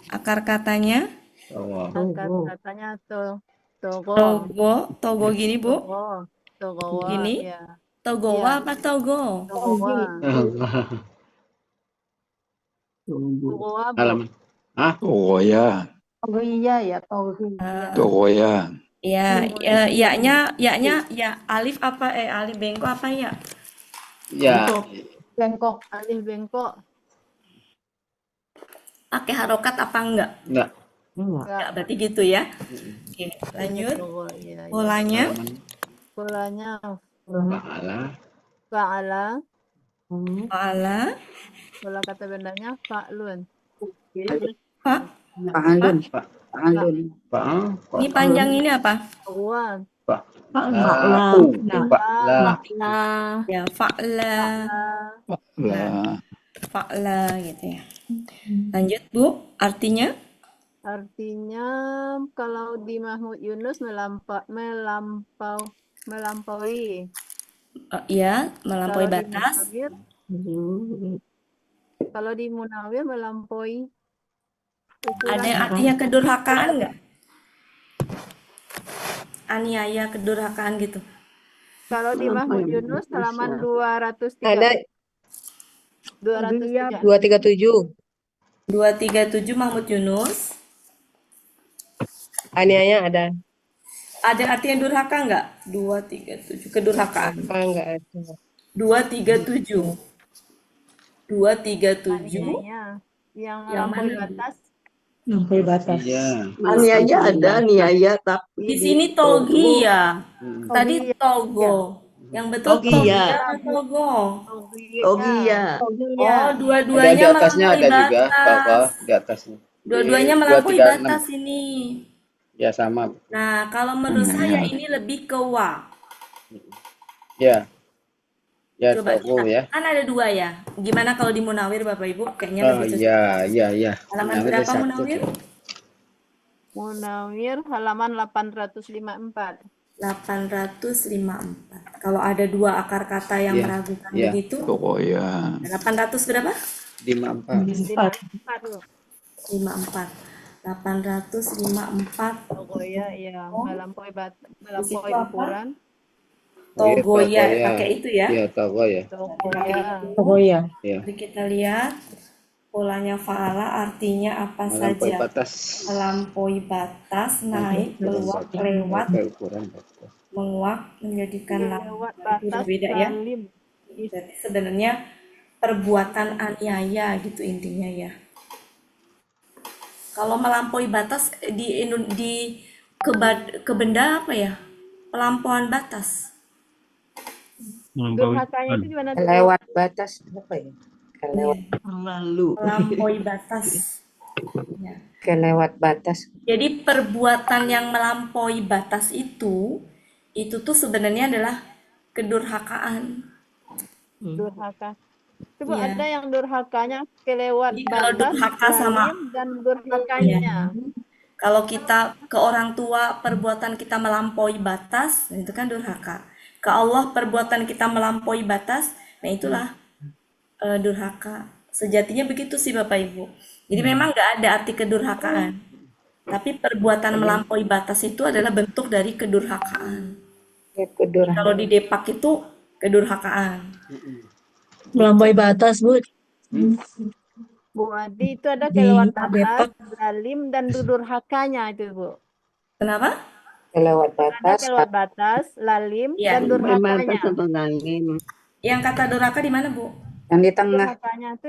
Akar katanya Togo gini Bu. Gini. Togowa apa Togo? Tuwa, Bu. halaman. Hah? Togoya. Togiya ya, Togiya. Togoya. Ya, ya-nya ya alif apa alif bengkok apa ya? Ya, Bengkok. Alif bengkok. Pakai harokat apa enggak? enggak. Enggak, berarti gitu ya. Oke, lanjut. Ya, ya. Polanya Halaman. Polanya Fa'ala. fa'ala. fa'ala, Pola kata bendanya fa'lun. fa. Fa'alun. Fa- Fa'alun. Fa'al. Ini panjang ini apa? Fa'wan. Fa'la. Fa'la. Ya, fa'la, Lah. fa'la gitu ya. Lanjut, Bu. Artinya? Artinya kalau di Mahmud Yunus melampaui. Ya, melampaui Kalau di batas. Munawir, kalau di Munawir melampaui ukuran. Ada yang artinya kedurhakaan enggak? Aniaya, kedurhakaan gitu. Kalau di Mahmud Yunus halaman 203. Ada 203. 237. 237 Mahmud Yunus. Aniaya ada. Ada artinya durhaka enggak? 237 kedurhakaan. Apa enggak ada? 237. 237 Aniaya yang yang melampaui mana? batas. Sampai batas. Iya. Aniaya ada, niaya tapi Di sini togi ya. Tadi Togi. togo. Yang betul Togi togi ya. atau togo? Togiya. Oh, Ada di dua-duanya atasnya ada melampaui juga, Tokoh batas. di atasnya. Dua-duanya Di melampaui 236. batas ini. Ya sama. Nah, kalau menurut saya ini lebih ke wa. Ya. Ya, Coba Tokoh kita. ya. Kan ada dua ya. Gimana kalau di Munawir Bapak Ibu? Kayaknya Oh lebih cocok. ya. Halaman Munawir berapa satu. Munawir? Munawir halaman 854. 854. Kalau ada dua akar kata yang Iya, meragukan iya. begitu, Togoya. 800 berapa? 54. 54 loh. 54. 854 Togoya ya melampaui itu apa? ukuran. Togoya, pakai itu ya. Iya, Togoh ya. Togoya. Togoya. Iya. Mari kita lihat polanya fa'ala artinya apa Melampaui saja. batas. Melampaui batas, naik, keluar, lewat, Melampaui ukuran batas. menguak, menjadikan Lewat batas beda ya. salim. Jadi sebenarnya perbuatan aniaya gitu intinya ya. Kalau melampaui batas ke benda apa ya? Pelampauan batas. Durhakanya itu gimana tuh? Kelewat batas apa ya? Kelewat, Lalu. Melampaui batas. Ya. kelewat batas. Jadi perbuatan yang melampaui batas itu tuh sebenarnya adalah kedurhakaan. Durhaka. Coba Iya. ada yang durhakanya kelewat Jadi kalau batas, durhaka sama- zalim, dan durhakanya. Kalau kita ke orang tua perbuatan kita melampaui batas, itu kan durhaka. Ke Allah perbuatan kita melampaui batas, nah itulah durhaka. Sejatinya begitu sih Bapak Ibu. Jadi memang nggak ada arti kedurhakaan. Tapi perbuatan melampaui batas itu adalah bentuk dari kedurhakaan. Ya, kedurhaka. Kalau di Depak itu kedurhakaan. Melampaui batas, Bu. Bu Adi itu ada Di kelewat Depak. batas, zalim, dan durhakanya itu Bu. Kenapa? Kelewat Ada batas. kelewat batas, lalim, Iya. dan durhakanya. Yang kata durhaka di mana, Bu? Yang di tengah. Durhakanya itu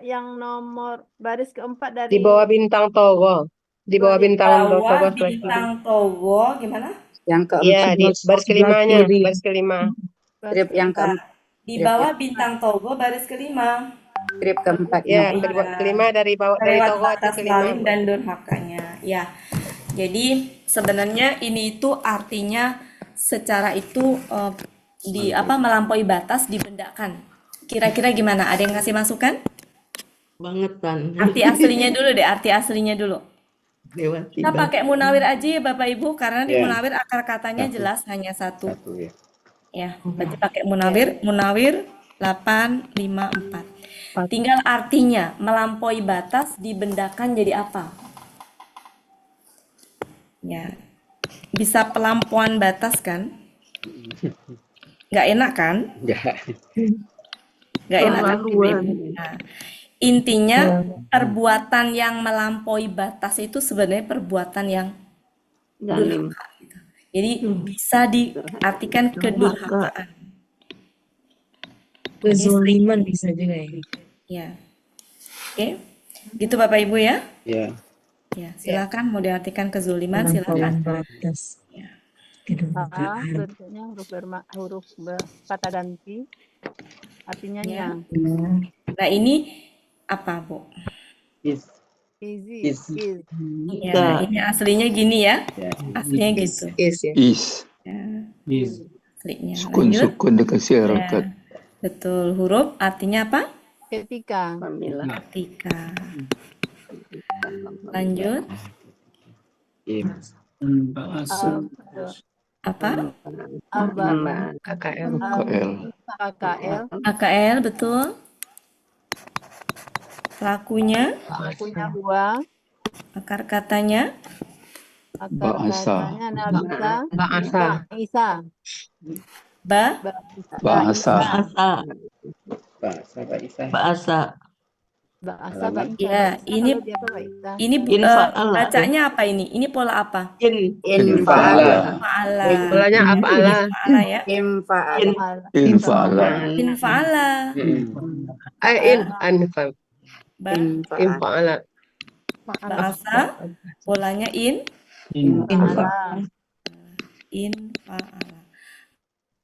yang nomor baris keempat dari Di bawah bintang Togo. Di bawah bintang Togo Bawah sebelah kiri. bintang Togo gimana? Yang Iya, keempat. di baris kelimanya, kiri. baris kelima. Strip yang keempat. Di bawah bintang Togo baris kelima. Strip keempat. Ya, Yang kelima dari bawah dari Lewat Togo itu batas kelima. lalim dan durhakanya. Ya. Jadi sebenarnya ini itu artinya secara itu melampaui batas dibendakan. Kira-kira gimana? Ada yang ngasih masukan? Bangetan. Arti aslinya dulu deh, arti aslinya dulu. Lewati Kita batas. pakai munawir aja ya Bapak Ibu, karena di Ya. munawir akar katanya Satu. jelas hanya satu. Satu ya. Ya, berarti pakai munawir 854. Tinggal artinya melampaui batas dibendakan jadi apa? Ya, bisa pelampuan batas kan? Nggak enak kan? Enggak. Nggak enak kan? Keterlaluan. Nah, Intinya perbuatan yang melampaui batas itu sebenarnya perbuatan yang Zalim. durhaka gitu. Jadi bisa diartikan kedurhakaan. Kezoliman bisa juga ya. Ya. Oke. Gitu Bapak Ibu ya. Ya. Ya, silakan mau diartikan kezuliman silakan. Batas. Ya. A bentuknya huruf kata ganti. Artinya Ya. yang. Nah, ini apa, Bu? Is. Easy. Is. Ya, ini aslinya gini ya. Aslinya gitu. Is. Ya. Is. Aslinya. Sukun dikasih harakat. Betul. Huruf artinya apa? Ketika. Ketika. Lanjut. Apa? KKL. KKL, betul. Pelakunya? Pelakunya buah. Akar katanya? Akar katanya Nabisa. Isa. Bahasa Ya, ini bacanya apa ini? Ini pola apa? Infa'ala. Polanya af'ala. Infa'ala ya. Infa'ala. Infa'ala. Bahasa polanya infa'ala.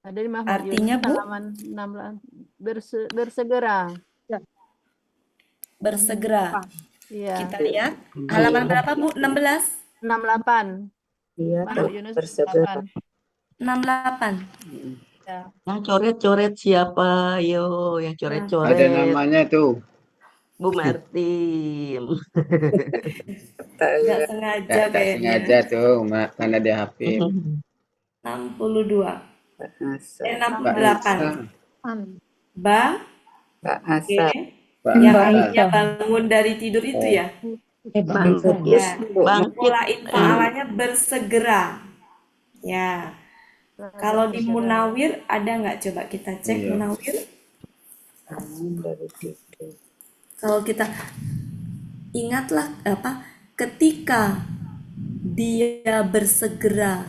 Ada di Mahmud Artinya, Bu? halaman 16 bersegera. Bersegera. Iya. Kita lihat halaman berapa, Bu? 16? 68. Iya, Mahmud Yunus bersegera. 68. Ya. Yang coret-coret siapa? Yo, yang coret-coret. Ada namanya tuh. Bu Martin. Nggak sengaja Tak kayaknya. sengaja tuh, karena dia HP. 62. 68. Bahasa. Yang akhirnya bangun dari tidur itu ya. Pola infa'alanya bersegera. Ya. Kalau di Munawir ada nggak? Coba kita cek Munawir. Kalau kita ingatlah apa? Ketika dia bersegera.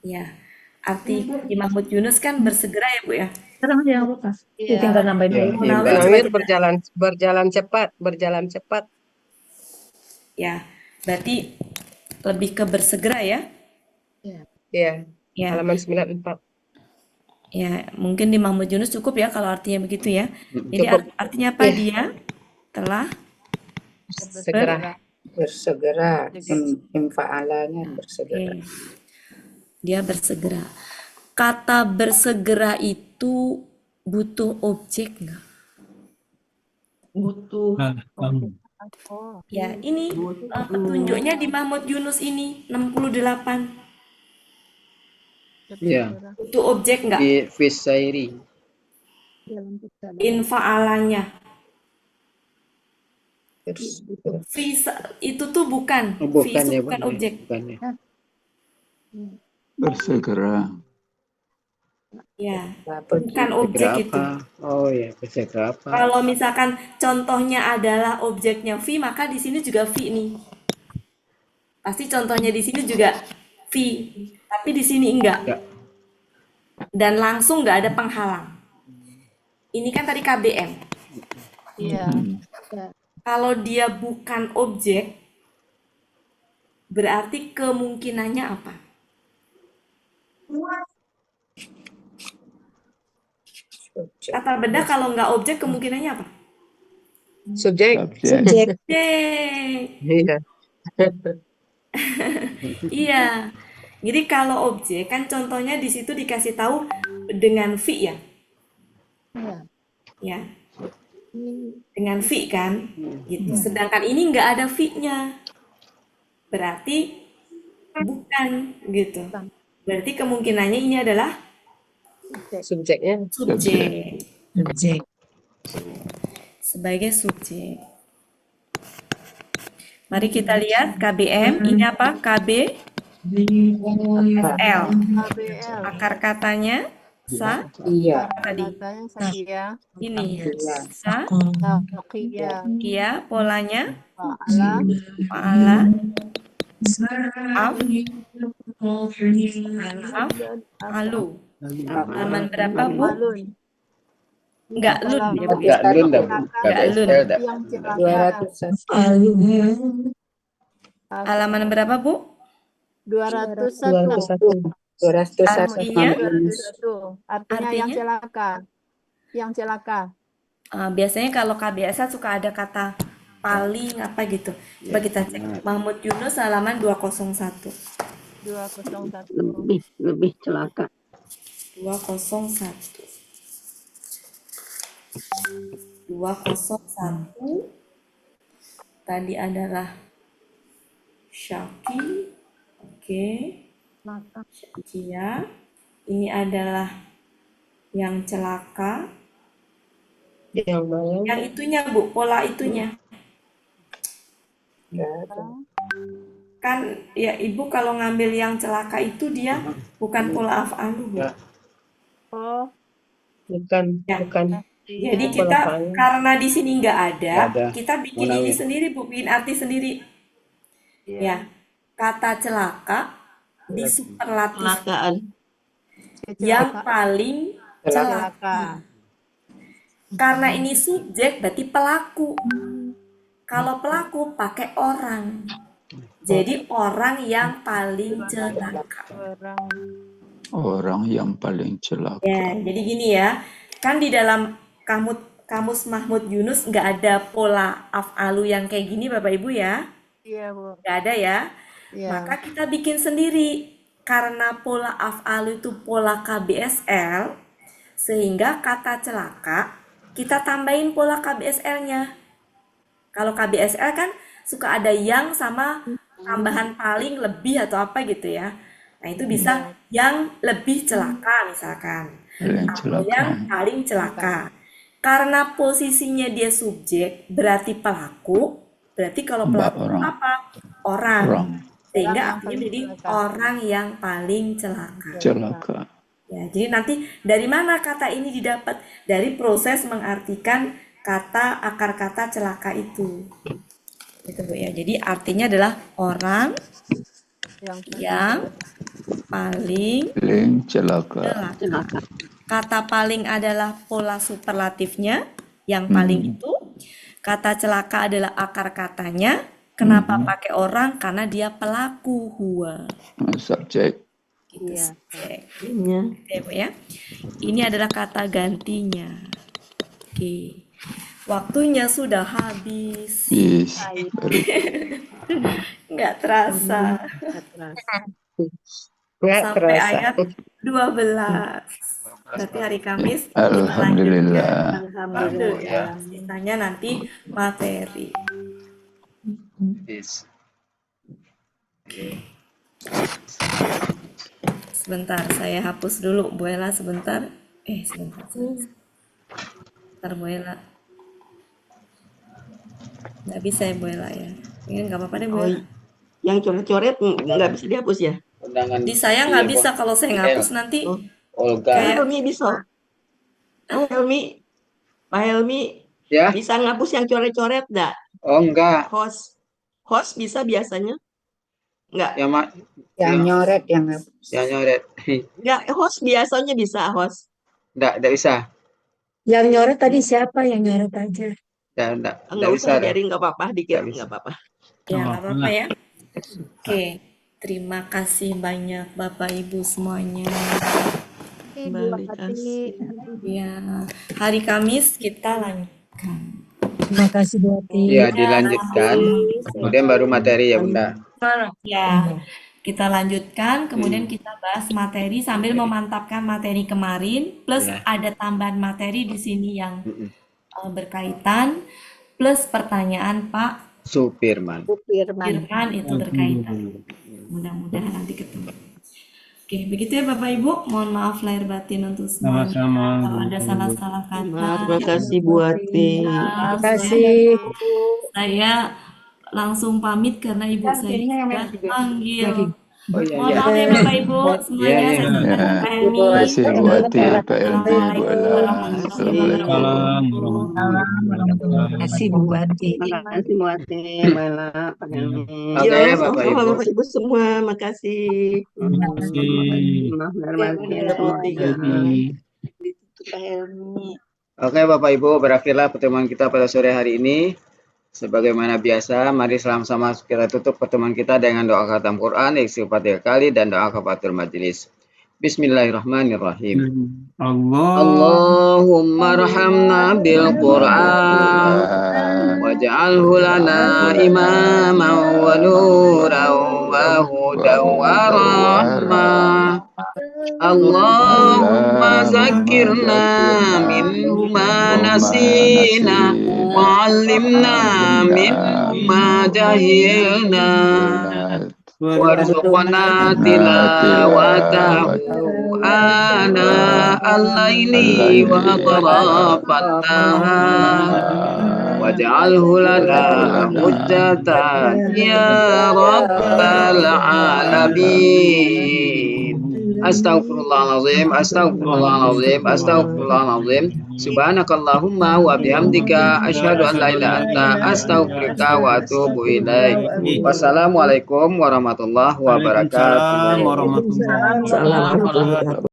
Ya. Arti di Mahmud Yunus kan bersegera ya, Bu ya. Sekarang yang lupa. Tinggal nambahin Munawir berjalan cepat. Ya, berarti lebih ke bersegera ya? Iya. Ya. Halaman 94. Ya, mungkin di Mahmud Yunus cukup ya kalau artinya begitu ya. Jadi artinya apa? Dia telah Bersegera. Infa'alanya bersegera. Dia bersegera. Kata bersegera itu butuh objek nggak? Butuh. Ya, ini petunjuknya di Mahmud Yunus ini 68. Ya. Butuh objek nggak? Di Fisairi. Infa'alanya. Itu tuh bukan. Bukan ya, bukan objek. Bukan ya. Bersegera. Ya, bukan objek itu. Oh ya, bersegera apa? Kalau misalkan contohnya adalah objeknya V, maka di sini juga V nih. Pasti contohnya di sini juga V, tapi di sini enggak. Dan langsung nggak ada penghalang. Ini kan tadi KBM. Iya. Kalau dia bukan objek, berarti kemungkinannya apa? Kata benda kalau nggak objek kemungkinannya apa? Subjek. Iya. Iya. Jadi kalau objek kan contohnya di situ dikasih tahu dengan V ya. Ya. Dengan V kan. Gitu. Sedangkan ini nggak ada V-nya. Berarti bukan gitu. Berarti kemungkinannya ini adalah subjeknya. Subjek. Sebagai subjek. Mari kita lihat KBM. Ini apa? KB? SL. Akar katanya? Sa Iya. tadi. Katanya Sakia. Ini Iya. sa Sakia. kia polanya Fa'ala. fa'ala af af Dan alu. Halaman berapa Bu? Alun. Enggak lun ya Bu ya? Enggak lun dah, Bu. Enggak lun. KBSL dah. Yang celaka. 201. Halaman berapa Bu? 201. 201. Artinya 201. Artinya yang Artinya? celaka. Yang celaka. Biasanya kalau KBSA suka ada kata paling apa gitu. Coba kita cek. Mahmud Yunus halaman 201. 201. Lebih celaka. 201. 201 tadi adalah Syaki. Oke. Syakia. Ini adalah yang celaka. Yang malam. Yang itunya Bu, pola itunya. Kan ya Ibu kalau ngambil yang celaka itu dia bukan pola af'alu Bu. Oh, Bukan. Ya. Bukan. Jadi iya. kita Pola af'al. karena di sini nggak ada, Nggak ada. kita bikin ini Munawir. sendiri Bu, bikin arti sendiri. Ya, kata celaka di superlatif Kecelakaan. yang paling celaka. Celaka. Karena ini subjek berarti pelaku. Kalau pelaku pakai orang. Jadi orang yang paling celaka. Orang yang paling celaka. Ya, jadi gini ya. Kan di dalam kamus Mahmud Yunus nggak ada pola af'alu yang kayak gini Bapak Ibu ya. Iya, Bu. Nggak ada ya. Iya. Maka kita bikin sendiri. Karena pola af'alu itu pola KBSL, sehingga kata celaka kita tambahin pola KBSL-nya. Kalau KBSL kan suka ada yang sama tambahan paling, lebih atau apa gitu ya. Nah itu bisa yang lebih celaka misalkan. Paling Atau celaka. yang paling celaka. Karena posisinya dia subjek berarti pelaku. Berarti kalau pelaku Orang. apa? Orang. Orang Sehingga artinya jadi orang yang paling celaka. celaka. Ya, jadi nanti dari mana kata ini didapat? Dari proses mengartikan kata akar kata celaka itu. Gitu Bu ya. Jadi artinya adalah orang yang paling Paling celaka. celaka. Kata paling adalah pola superlatifnya, yang paling itu. Kata celaka adalah akar katanya. Kenapa pakai orang? Karena dia pelaku huwa. Subjek. Gitu Iya. subjek. Iya. Oke, Bu ya. Ini adalah kata gantinya. Oke. Waktunya sudah habis. Yes. Nggak terasa. Nggak Sampai terasa. ayat 12. Berarti hari Kamis kita Alhamdulillah. Alhamdulillah. Sisanya nanti materi. Yes. Sebentar, saya hapus dulu Bu Ella sebentar. Sebentar. Sebentar Bu Ella. Nggak bisa ya Bu Ella ya. Ini nggak apa-apa deh Bu Ella. Yang coret-coret nggak bisa dihapus ya? Undangan. Di saya nggak bisa kalau saya ngapus nanti. Olga. Pak Helmi bisa. Pak Helmi, Pak Helmi Ya. bisa ngapus yang coret-coret nggak? Oh enggak. Host bisa biasanya? Nggak? Yang Yang nyoret yang yang nyoret. Nggak, host biasanya bisa host. Enggak bisa. Yang nyoret tadi siapa yang nyoret aja? Enggak Nggak bisa. usah, biarin nggak apa-apa, dikit nggak apa-apa. Ya nggak apa-apa ya. Oke, terima kasih banyak Bapak Ibu semuanya. Terima kasih. Ya, hari Kamis kita lanjutkan. Terima kasih Bu Ati. Iya, dilanjutkan. Kemudian baru materi ya, Bunda. Ya, kita lanjutkan, kemudian kita bahas materi sambil memantapkan materi kemarin, plus Ya. ada tambahan materi di sini yang berkaitan, plus pertanyaan Pak Supirman. Firman itu berkaitan. Mudah-mudahan nanti ketemu. Oke, begitu ya Bapak Ibu. Mohon maaf lahir batin untuk semuanya. Sama-sama. Kalau ada salah-salah kata. Terima kasih Bu Ati. Terima kasih. Saya langsung pamit karena ibu saya sudah panggil. Oh iya Mohon iya. maaf ya Bapak Ibu Iya semuanya. iya. Saya sampaikan Ya, Pak terima Helmi. kasih Bu Ati, Pak Helmi, Bu Assalamualaikum Ella. warahmatullahi wabarakatuh. Assalamualaikum. Terima kasih Bu Wati. Terima kasih Bu Ati, Bu Ella, Pak Helmi. Oke, Yo, Bapak sama-sama Ibu. Bapak Ibu semua. Makasih. Terima kasih. Maaf dari Ya, batin Bu semua tiga. Ditutup Pak Helmi. Oke, Bapak Ibu, berakhirlah pertemuan kita pada sore hari ini. Sebagaimana biasa, mari sama-sama kita tutup pertemuan kita dengan doa khatam Quran, istighfar 3 kali, dan doa kafaratul majelis. Bismillahirrahmanirrahim. Allahumma arhamna bil Quran waj'alhu lana imaman wa nuran wa hudan wa rahmah. Allahumma zakirna minhu ma nasina wa 'allimna minhu ma jahilna warzuqna tilawatahu ana al-laili wa atrafan nahar waj'alhu lana hujjatan ya rabbal alamin. Astaghfirullahaladzim, astaghfirullahaladzim, astaghfirullahaladzim. Subhanakallahumma wa bihamdika asyhadu an la ilaha illa anta astaghfiruka wa atubu ilaik. Wassalamualaikum warahmatullahi wabarakatuh. Waalaikumsalam warahmatullahi Assalamualaikum wabarakatuh.